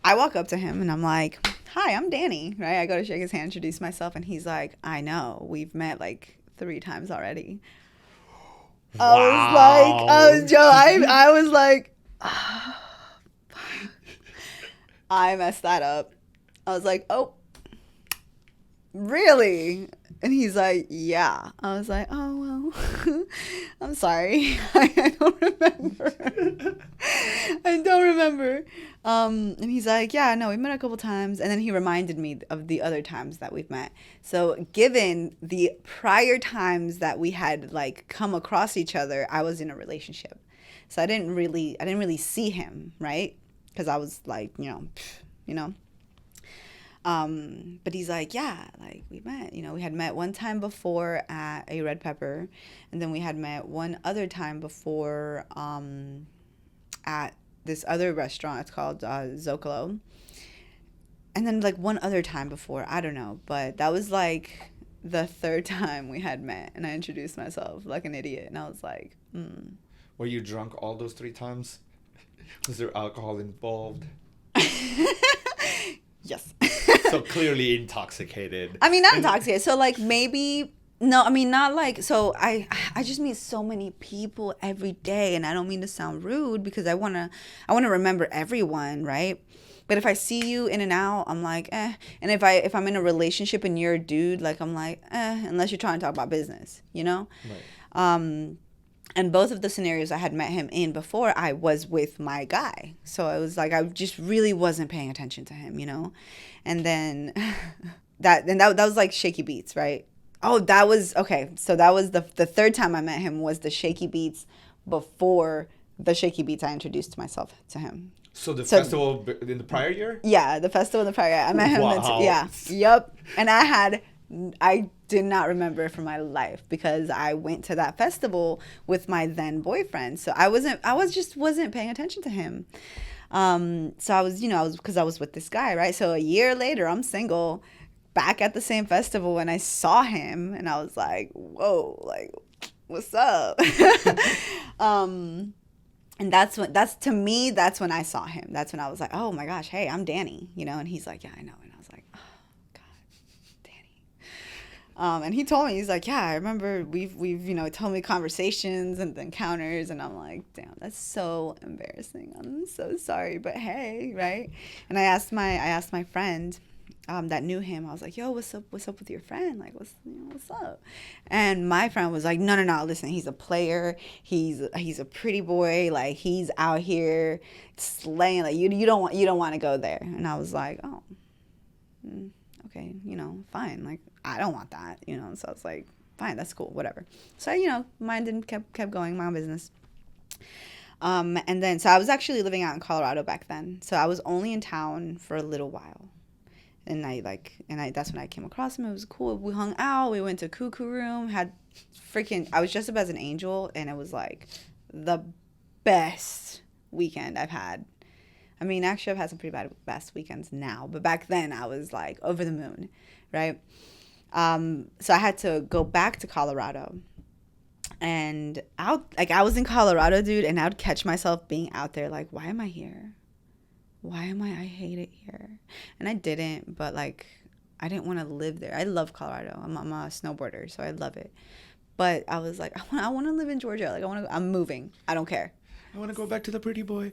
I walk up to him and I'm like, hi, I'm Danny, right? I go to shake his hand, introduce myself, and he's like, I know, we've met like 3 times already. Wow. I was like, I messed that up. I was like, oh, really? And he's like, yeah. I was like, oh, well, I'm sorry. I don't remember. And he's like, yeah, no, we met a couple times. And then he reminded me of the other times that we've met. So given the prior times that we had like come across each other, I was in a relationship. So I didn't really see him, right? Because I was like, but he's like, yeah, like we met, we had met one time before at a Red Pepper, and then we had met one other time before at this other restaurant. It's called Zocalo. And then like one other time before, I don't know, but that was like the 3rd time we had met, and I introduced myself like an idiot, and I was like, Were you drunk all those 3 times? Was there alcohol involved? Yes. So clearly intoxicated. I mean, not intoxicated. So like maybe, no, I mean, not like, so I just meet so many people every day, and I don't mean to sound rude because I want to remember everyone, right? But if I see you in and out, I'm like, eh. And if I'm in a relationship and you're a dude, like I'm like, eh, unless you're trying to talk about business, Right. And both of the scenarios I had met him in before, I was with my guy. So it was like I just really wasn't paying attention to him, And then that was like Shaky Beats, right? Oh, that was okay. So that was the 3rd time I met him was the Shaky Beats before the Shaky Beats I introduced myself to him. So the festival in the prior year? Yeah, the festival in the prior year. I met him. Wow. Yep. And I had I did not remember it for my life because I went to that festival with my then boyfriend. So I wasn't paying attention to him. So I was, because I was with this guy, right? So a year later, I'm single, back at the same festival, and I saw him, and I was like, whoa, like, what's up? And that's when I saw him. That's when I was like, oh my gosh, hey, I'm Danny, and he's like, yeah, I know. And I was like, oh God, Danny. And he told me, he's like, yeah, I remember we've told me conversations and encounters, and I'm like, damn, that's so embarrassing. I'm so sorry, but hey, right? And I asked my friend that knew him. I was like, yo, what's up with your friend? Like, what's up? And my friend was like, no, listen, he's a player. He's a pretty boy. Like, he's out here slaying. Like, you don't want to go there. And I was like, oh, okay, fine. Like, I don't want that, So I was like, fine, that's cool, whatever. So, mine didn't kept going, my own business. And then, so I was actually living out in Colorado back then. So I was only in town for a little while. And that's when I came across him. It was cool. We hung out. We went to Cuckoo Room. I was dressed up as an angel, and it was like the best weekend I've had. I mean, actually, I've had some pretty best weekends now, but back then I was like over the moon, right? So I had to go back to Colorado, and I was in Colorado, dude, and I would catch myself being out there like, why am I here? I hate it here. And I didn't, but like, I didn't want to live there. I love Colorado. I'm a snowboarder, so I love it. But I was like, I want to live in Georgia. Like, I'm moving. I don't care. I want to go back to the pretty boy.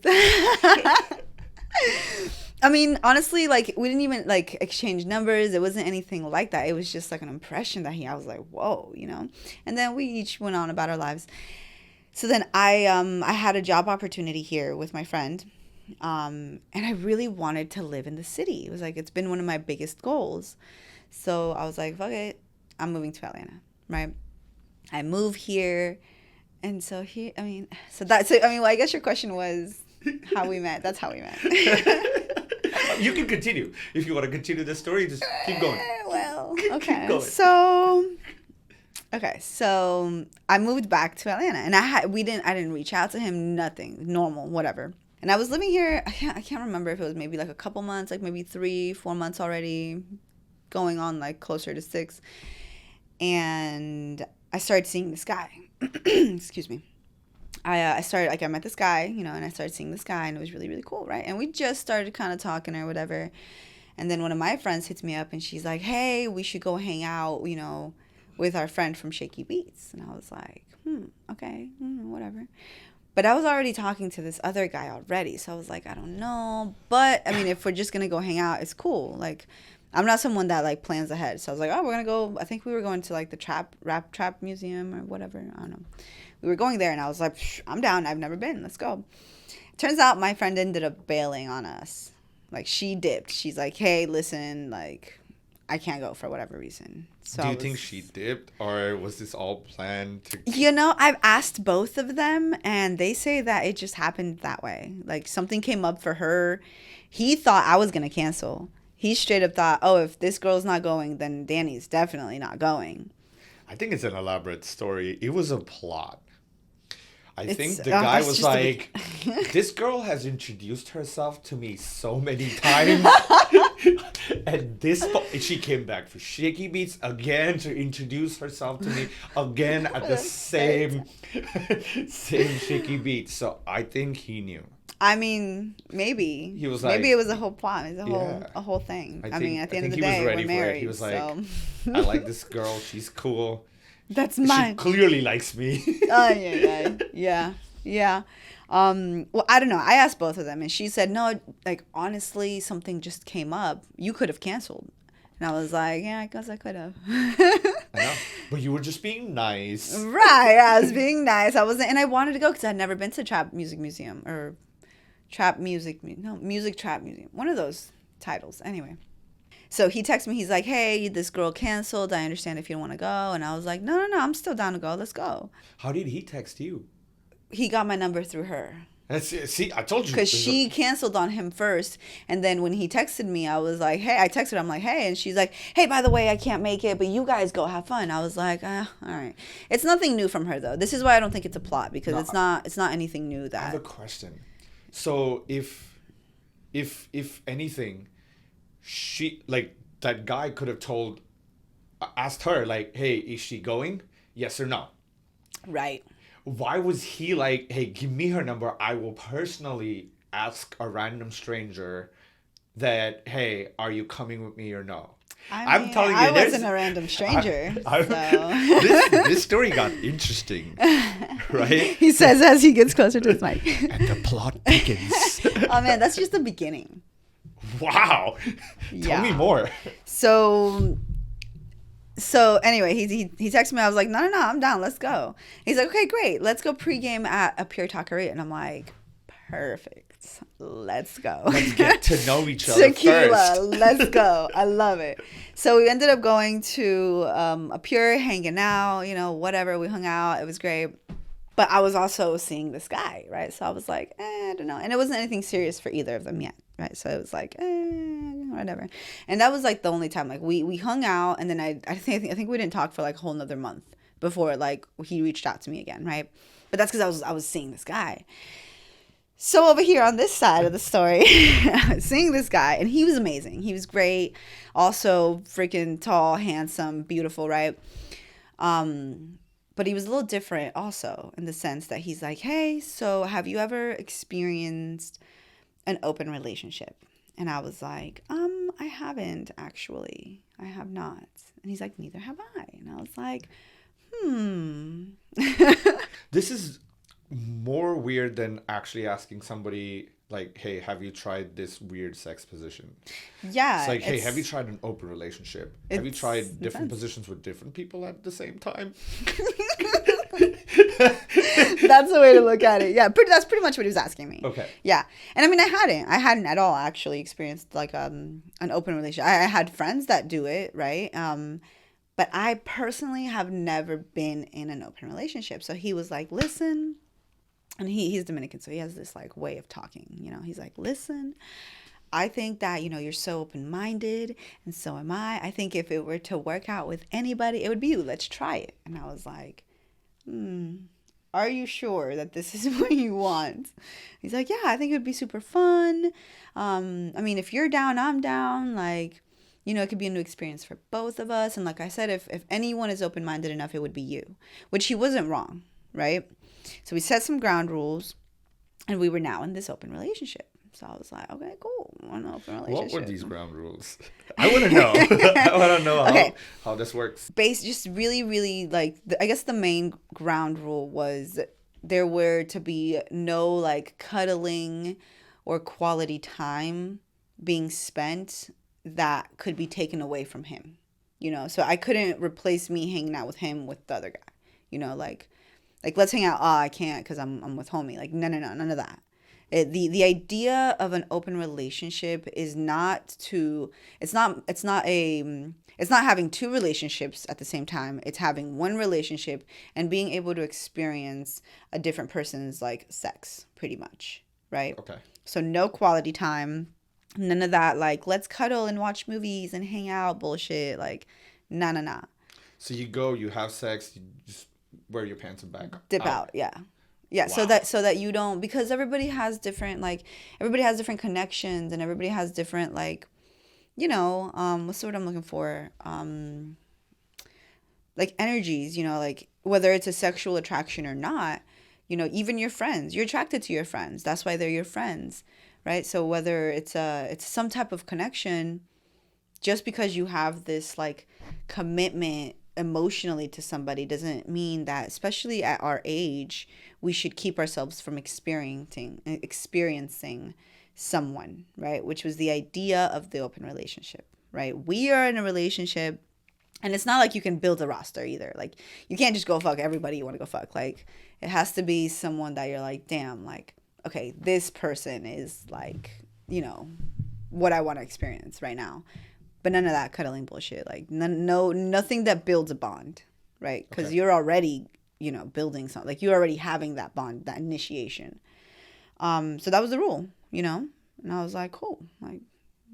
I mean, honestly, like, we didn't even like exchange numbers. It wasn't anything like that. It was just like an impression that I was like, whoa, And then we each went on about our lives. So then I had a job opportunity here with my friend. And I really wanted to live in the city. It was like, it's been one of my biggest goals. So I was like, fuck it, I'm moving to Atlanta, right? I move here. And so well, I guess your question was how we met. That's how we met. You can continue. If you want to continue the story, just keep going. Well, okay. So I moved back to Atlanta, and I didn't reach out to him, nothing, normal, whatever. And I was living here, I can't remember if it was maybe like a couple months, like maybe 3-4 months already, going on like closer to 6. And I started seeing this guy. Excuse me. I met this guy, and I started seeing this guy, and it was really, really cool, right? And we just started kind of talking or whatever. And then one of my friends hits me up, and she's like, hey, we should go hang out, with our friend from Shaky Beats. And I was like, okay, whatever. But I was already talking to this other guy already. So I was like, I don't know. But, I mean, if we're just going to go hang out, it's cool. Like, I'm not someone that, like, plans ahead. So I was like, oh, we're going to go. I think we were going to, like, the rap trap museum or whatever. I don't know. We were going there, and I was like, I'm down. I've never been. Let's go. Turns out my friend ended up bailing on us. Like, she dipped. She's like, hey, listen, like, I can't go for whatever reason. So do you think she dipped, or was this all planned to... I've asked both of them, and they say that it just happened that way. Like, something came up for her. He thought I was going to cancel. He straight up thought, oh, if this girl's not going, then Danny's definitely not going. I think it's an elaborate story. It was a plot. I think the guy was like, this girl has introduced herself to me so many times. And she came back for Shaky Beats again to introduce herself to me again at the same Shaky Beats. So I think he knew. I mean, maybe. He was like, maybe it was a whole plot. It was a whole thing. I mean, at the end of the day, we're married. He was like, I like this girl. She's cool. That's mine. She clearly likes me. Yeah. Well, I don't know. I asked both of them, and she said, no, like, honestly, something just came up. You could have canceled. And I was like, yeah, I guess I could have. I know. But you were just being nice. Right. I was being nice. And I wanted to go because I'd never been to Trap Music Museum or Music Trap Museum. One of those titles. Anyway. So he texted me. He's like, hey, this girl canceled. I understand if you don't want to go. And I was like, no, I'm still down to go. Let's go. How did he text you? He got my number through her. See, I told you. Because she canceled on him first. And then when he texted me, I was like, hey, I texted her. I'm like, hey. And she's like, hey, by the way, I can't make it, but you guys go have fun. I was like, all right. It's nothing new from her, though. This is why I don't think it's a plot, because it's not anything new that. I have a question. So if anything, she, like, that guy could have asked her, like, hey, is she going? Yes or no? Right. Why was he like, hey, give me her number. I will personally ask a random stranger that, hey, are you coming with me or no? I'm telling you, I wasn't a random stranger. This story got interesting, right? He says as he gets closer to his mic. And the plot thickens. Oh, man, that's just the beginning. Wow. Tell me more. So anyway, he texted me. I was like, no, I'm down. Let's go. He's like, okay, great. Let's go pregame at a Pure Taqueria. And I'm like, perfect. Let's go. Let's get to know each other Tequila. first. Let's go. I love it. So we ended up going to a Pure, hanging out, whatever. We hung out. It was great. But I was also seeing this guy, right? So I was like, I don't know. And it wasn't anything serious for either of them yet, right? So it was like, whatever. And that was like the only time, like we hung out, and then I think we didn't talk for like a whole nother month before like he reached out to me again, right? But that's because I was seeing this guy. So over here on this side of the story, I was seeing this guy, and he was amazing. He was great. Also freaking tall, handsome, beautiful, right? But he was a little different also in the sense that he's like, hey, so have you ever experienced an open relationship? And I was like, I haven't actually. I have not. And he's like, neither have I. And I was like, This is more weird than actually asking somebody, like, hey, have you tried this weird sex position? Yeah. It's like, hey, have you tried an open relationship? Have you tried different positions with different people at the same time? That's the way to look at it. Yeah, that's pretty much what he was asking me. Okay. Yeah. And I mean, I hadn't at all actually experienced like an open relationship. I had friends that do it, right? But I personally have never been in an open relationship. So he was like, listen, and he's Dominican, so he has this like way of talking, he's like, listen, I think that, you're so open-minded, and so am I. I think if it were to work out with anybody, it would be you. Let's try it. And I was like, are you sure that this is what you want? He's like, yeah, I think it would be super fun. I mean, if you're down, I'm down. Like, it could be a new experience for both of us. And like I said, if anyone is open-minded enough, it would be you, which he wasn't wrong, right? So we set some ground rules, and we were now in this open relationship. So I was like, okay, cool. We're in an open relationship. What were these ground rules? I want to know. I want to know how this works. Just really, really, like, I guess the main ground rule was there were to be no, like, cuddling or quality time being spent that could be taken away from him. So I couldn't replace me hanging out with him with the other guy. Like, let's hang out. I can't because I'm with homie. Like, no, none of that. The idea of an open relationship is it's not having two relationships at the same time. It's having one relationship and being able to experience a different person's like sex, pretty much, right? Okay. So no quality time, none of that like let's cuddle and watch movies and hang out bullshit. Like, nah. So you have sex, you just wear your pants and back. Dip out, yeah. Yeah, wow. so that you don't, because everybody has different connections, and everybody has different like, what's the word I'm looking for? Like energies, like whether it's a sexual attraction or not, even your friends, you're attracted to your friends. That's why they're your friends, right? So whether it's some type of connection, just because you have this like commitment emotionally to somebody doesn't mean that, especially at our age, we should keep ourselves from experiencing someone, right? Which was the idea of the open relationship, right? We are in a relationship, and it's not like you can build a roster either. Like, you can't just go fuck everybody you want to go fuck. Like, it has to be someone that you're like, damn, like, okay, this person is like, what I want to experience right now. But none of that cuddling bullshit. Like, nothing that builds a bond, right? Because you're already, building something. Like, you're already having that bond, that initiation. So that was the rule, you know? And I was like, cool. Like,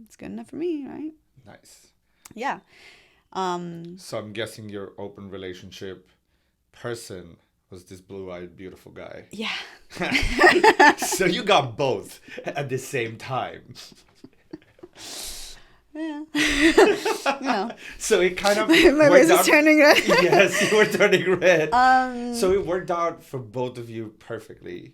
it's good enough for me, right? Nice. Yeah. So I'm guessing your open relationship person was this blue-eyed, beautiful guy. Yeah. So you got both at the same time. Yeah. You know. So it kind of my face is turning red. Yes, you were turning red. So it worked out for both of you perfectly.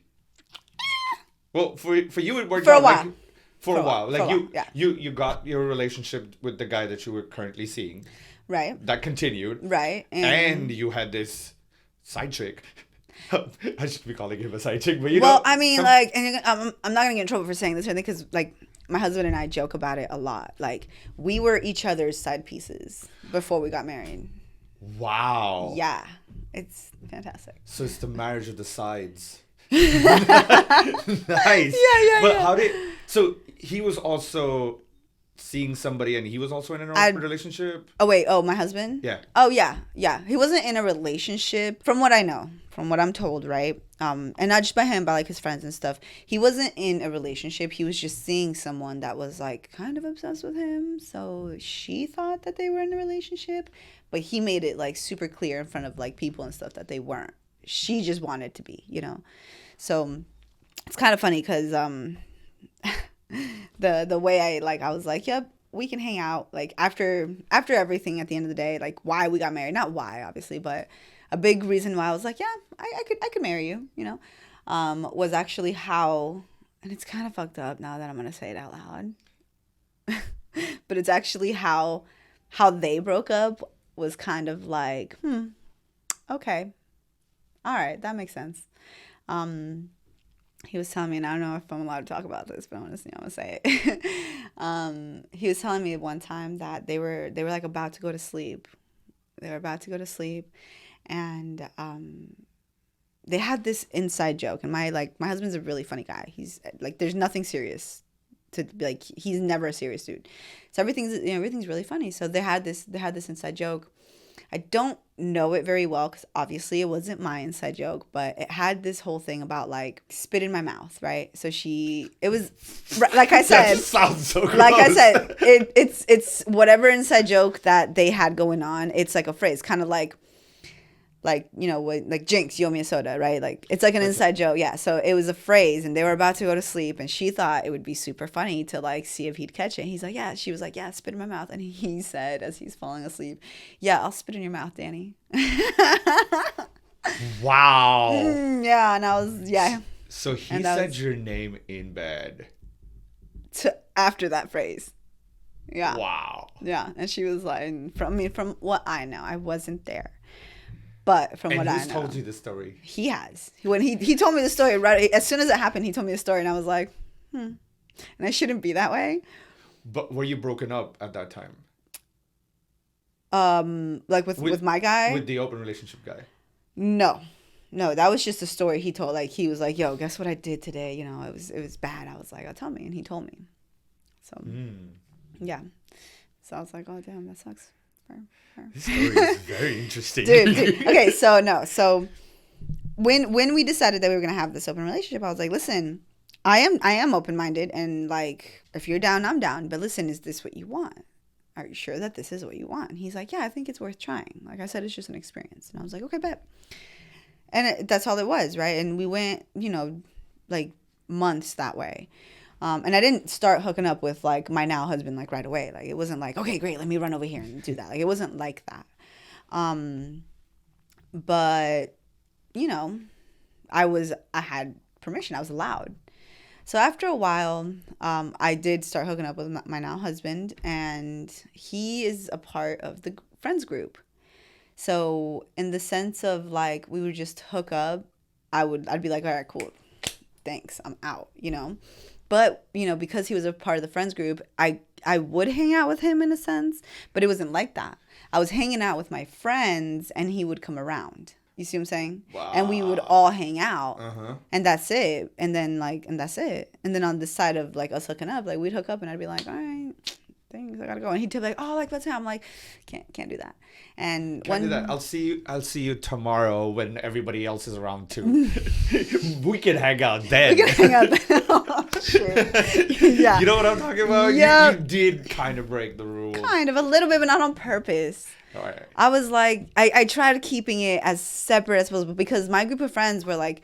Well, for you it worked for out a while. Like for a while. Like yeah. you got your relationship with the guy that you were currently seeing. Right. That continued. Right. And you had this side chick. I should be calling him a side chick, but you know. Well, I mean, like, and I'm not gonna get in trouble for saying this or anything, because like my husband and I joke about it a lot. Like, we were each other's side pieces before we got married. Wow. Yeah, it's fantastic. So it's the marriage of the sides. Nice. Yeah. But how did? So he was also seeing somebody, and he was also in an open relationship. Oh wait, my husband? Yeah. Oh yeah. He wasn't in a relationship, from what I know, from what I'm told, right? And not just by him, by like his friends and stuff. He wasn't in a relationship. He was just seeing someone that was like kind of obsessed with him. So she thought that they were in a relationship, but he made it like super clear in front of like people and stuff that they weren't. She just wanted to be, you know. So it's kind of funny because the way I was like, yep, we can hang out, like after everything, at the end of the day, like why we got married, not why obviously, but a big reason why I was like, yeah, I could marry you, you know, was actually how, and it's kind of fucked up now that I'm gonna say it out loud, but it's actually how they broke up was kind of like, okay, all right, that makes sense. He was telling me, and I don't know if I'm allowed to talk about this, but I'm gonna say it. He was telling me one time that they were like about to go to sleep. They were about to go to sleep, and they had this inside joke. And my husband's a really funny guy. He's like, there's nothing serious to be like. He's never a serious dude. So everything's really funny. So they had this inside joke. I don't know it very well because obviously it wasn't my inside joke, but it had this whole thing about like spit in my mouth, right? So it was like I said, that sounds so gross. Like I said, it's whatever inside joke that they had going on. It's like a phrase, kind of like you know, like Jinx, you owe me a soda, right? Like it's like an inside joke, yeah. So it was a phrase, and they were about to go to sleep, and she thought it would be super funny to like see if he'd catch it. And he's like, yeah. She was like, yeah, spit in my mouth. And he said, as he's falling asleep, yeah, I'll spit in your mouth, Danny. Wow. Yeah, and I was So he said your name in bed. After that phrase. Yeah. Wow. Yeah, and she was like, from what I know, I wasn't there. But from what I know, who's told you the story? He has. When he told me the story, right as soon as it happened, he told me the story, and I was like, and I shouldn't be that way. But were you broken up at that time? Like with my guy? With the open relationship guy? No, that was just a story he told. Like he was like, yo, guess what I did today? You know, it was bad. I was like, oh, tell me, and he told me. So yeah. So I was like, oh damn, that sucks. This story is very interesting. Dude. Okay, so when we decided that we were gonna have this open relationship, I was like, listen, I am open-minded, and like if you're down, I'm down. But listen, is this what you want? Are you sure that this is what you want? And he's like, yeah, I think it's worth trying. Like I said, it's just an experience. And I was like, okay, bet. And that's all it was, right? And we went, you know, like months that way. And I didn't start hooking up with like my now husband like right away. Like it wasn't like, okay, great, let me run over here and do that. Like it wasn't like that. But you know, I had permission. I was allowed. So after a while, I did start hooking up with my now husband, and he is a part of the friends group. So in the sense of like we would just hook up, I'd be like, all right, cool, thanks, I'm out, you know. But, you know, because he was a part of the friends group, I would hang out with him in a sense, but it wasn't like that. I was hanging out with my friends, and he would come around. You see what I'm saying? Wow. And we would all hang out, and that's it. And then, like, and that's it. And then on the side of, like, us hooking up, like, we'd hook up, and I'd be like, all right, thanks. I gotta go. And he'd be like, oh, like, let's hang out. I'm like, can't do that. And Can't do that. I'll see you tomorrow when everybody else is around too. We can hang out then. We can hang out then. Oh, shit. Yeah. You know what I'm talking about? Yeah. You did kind of break the rules. Kind of, a little bit, but not on purpose. All right. I was like, I tried keeping it as separate as possible because my group of friends were like,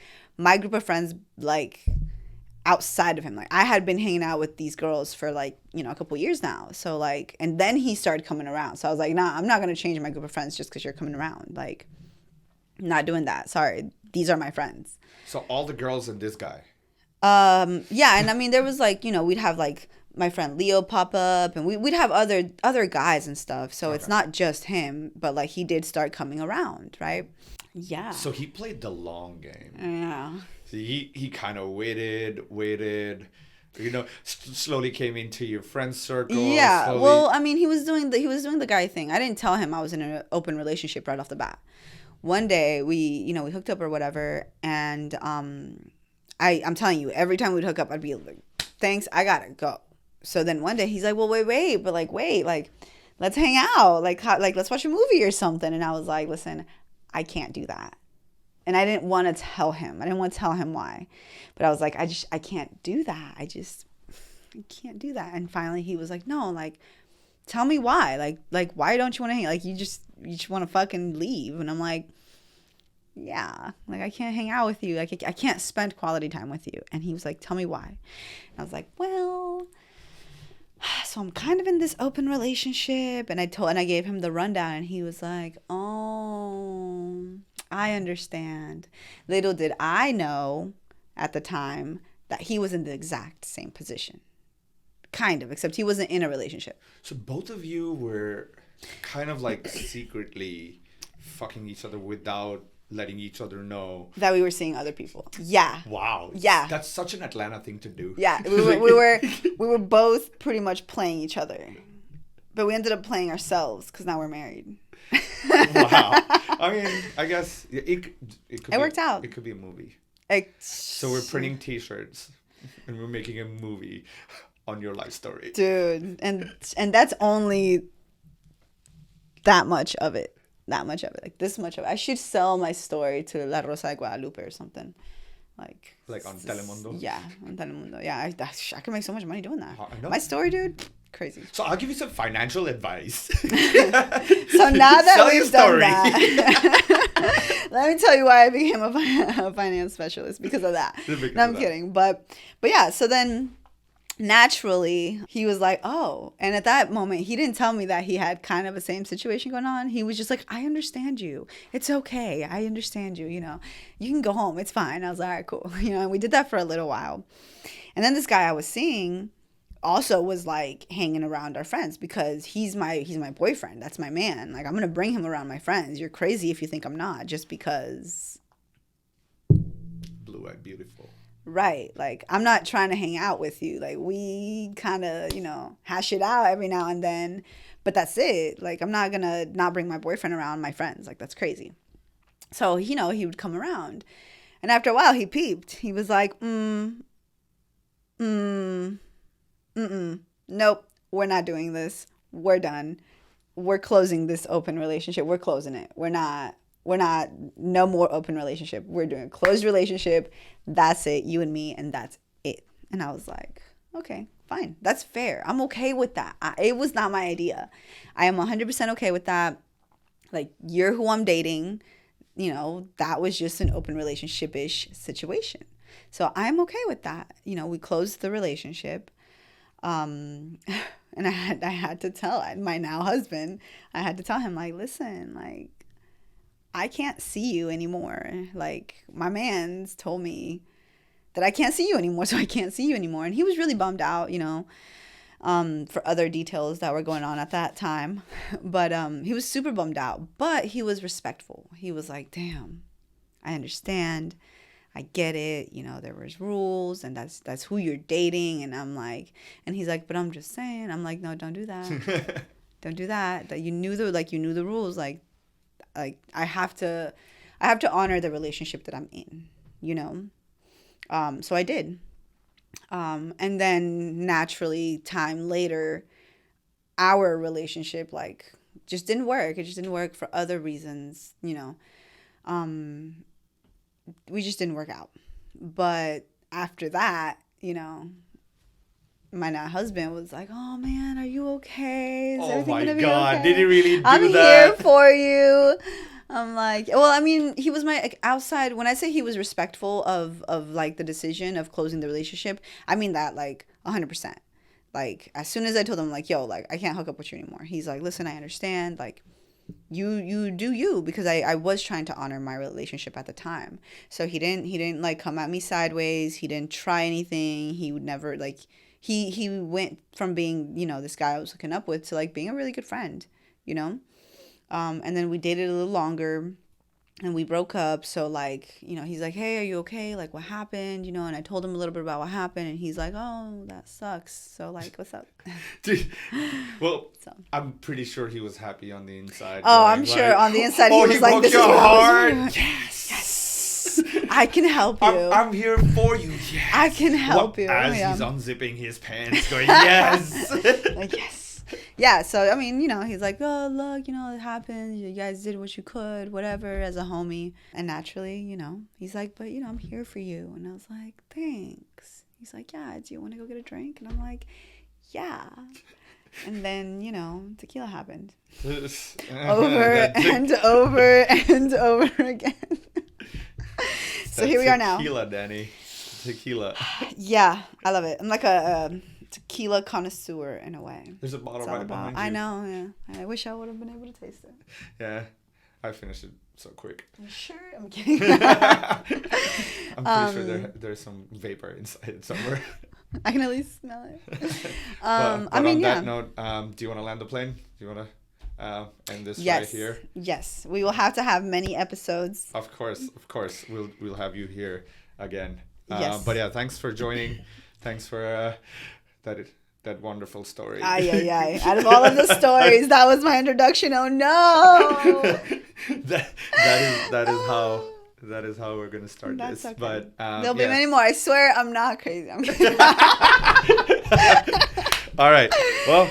outside of him. Like, I had been hanging out with these girls for like, a couple years now. So like, and then he started coming around. So I was like, nah, I'm not going to change my group of friends just because you're coming around. Like, I'm not doing that. Sorry. These are my friends. So all the girls and this guy. Yeah. And I mean, there was like, we'd have like my friend Leo pop up and we'd have other guys and stuff. So okay. It's not just him, but like he did start coming around. Right. Yeah. So he played the long game. Yeah. So he kind of waited, slowly came into your friend circle. Yeah. Slowly. Well, I mean, he was doing the guy thing. I didn't tell him I was in an open relationship right off the bat. One day we hooked up or whatever, and I'm telling you, every time we'd hook up, I'd be like, "Thanks, I gotta go." So then one day he's like, "Well, wait, but wait, let's hang out, let's watch a movie or something." And I was like, "Listen, I can't do that." And I didn't want to tell him. I didn't want to tell him why. But I was like, I can't do that. I can't do that. And finally he was like, no, like, tell me why. Like why don't you want to hang? Like, you just want to fucking leave. And I'm like, yeah, like, I can't hang out with you. Like, I can't spend quality time with you. And he was like, tell me why. And I was like, well, so I'm kind of in this open relationship. And I gave him the rundown, and he was like, oh, I understand. Little did I know at the time that he was in the exact same position. Kind of, except he wasn't in a relationship. So both of you were kind of like secretly fucking each other without letting each other know that we were seeing other people. Yeah. Wow. Yeah. That's such an Atlanta thing to do. Yeah. We were both pretty much playing each other. But we ended up playing ourselves because now we're married. Wow. I mean, I guess it worked out. It could be a movie. So we're printing T-shirts and we're making a movie on your life story, dude. And that's only that much of it. Like this much of it. I should sell my story to La Rosa de Guadalupe or something. Like on Telemundo. Yeah, on Telemundo. Yeah, I can make so much money doing that. My story, dude. Crazy. So I'll give you some financial advice. So now that we've done that, let me tell you why I became a finance specialist, because of that. No, I'm kidding. But yeah, so then naturally he was like, oh, and at that moment he didn't tell me that he had kind of the same situation going on. He was just like, I understand you. It's okay. I understand you. You can go home. It's fine. I was like, all right, cool. And we did that for a little while. And then this guy I was seeing also was like hanging around our friends because he's my boyfriend. That's my man. Like, I'm going to bring him around my friends. You're crazy if you think I'm not, just because. Blue-eyed beautiful. Right. Like, I'm not trying to hang out with you. Like, we kind of, hash it out every now and then, but that's it. Like, I'm not going to not bring my boyfriend around my friends. Like, that's crazy. So, he would come around. And after a while, he peeped. He was like, nope, we're not doing this. We're done. We're closing this open relationship. We're closing it. We're not, no more open relationship. We're doing a closed relationship. That's it. You and me, and that's it. And I was like, okay, fine. That's fair. I'm okay with that. It was not my idea. I am 100% okay with that. Like, you're who I'm dating. That was just an open relationship-ish situation. So I'm okay with that. We closed the relationship. And I had to tell my now husband, I had to tell him, like, listen, like, I can't see you anymore. Like, my man's told me that I can't see you anymore, so I can't see you anymore. And he was really bummed out, for other details that were going on at that time. But he was super bummed out, but he was respectful. He was like, damn, I understand. I get it. There was rules, and that's who you're dating. And I'm like, and he's like, but I'm just saying. I'm like, no, don't do that. Don't do that. That you knew the rules. Like I have to honor the relationship that I'm in, So I did. And then naturally, time later, our relationship, like, just didn't work. It just didn't work for other reasons, we just didn't work out. But after that, my now husband was like, "Oh man, are you okay? Is everything gonna be okay? Oh my God, did he really do that? I'm here for you." I'm like, well, I mean, he was my outside. When I say he was respectful of like the decision of closing the relationship, I mean that like 100%. Like, as soon as I told him, like, yo, like, I can't hook up with you anymore, he's like, listen, I understand, like, you do you, because I was trying to honor my relationship at the time. So he didn't like come at me sideways. He didn't try anything. He would never like, he went from being, this guy I was hooking up with to like being a really good friend, and then we dated a little longer and we broke up. So like, he's like, hey, are you okay? Like, what happened? And I told him a little bit about what happened, and he's like, oh, that sucks. So like, what's up? Dude, well, so. I'm pretty sure he was happy on the inside. Oh, I'm sure on the inside he was like, this is hard. Yes. I can help you. I'm here for you. Yes. I can help you. As he's unzipping his pants, going, yes. Like, yes. Yeah, so, I mean, he's like, oh, look, it happened. You guys did what you could, whatever, as a homie. And naturally, he's like, but, I'm here for you. And I was like, thanks. He's like, yeah, do you want to go get a drink? And I'm like, yeah. And then, tequila happened. Over and over and over again. So here we are now. Tequila, Danny. Tequila. Yeah, I love it. I'm like a tequila connoisseur in a way. There's a bottle right behind you. I know, yeah. I wish I would have been able to taste it. Yeah, I finished it so quick. You sure? I'm kidding. I'm pretty sure there's some vapor inside it somewhere. I can at least smell it. But on that note, do you want to land the plane? Do you want to end this right here? Yes, we will have to have many episodes. Of course, we'll have you here again. Yes. But yeah, thanks for joining. Thanks for that wonderful story. Aye. Out of all of the stories, that was my introduction. Oh no. That is how we're gonna start this. Okay. But there'll be many more. I swear, I'm not crazy. I'm all right. Well,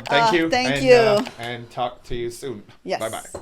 thank you. Thank you. And talk to you soon. Yes. Bye-bye.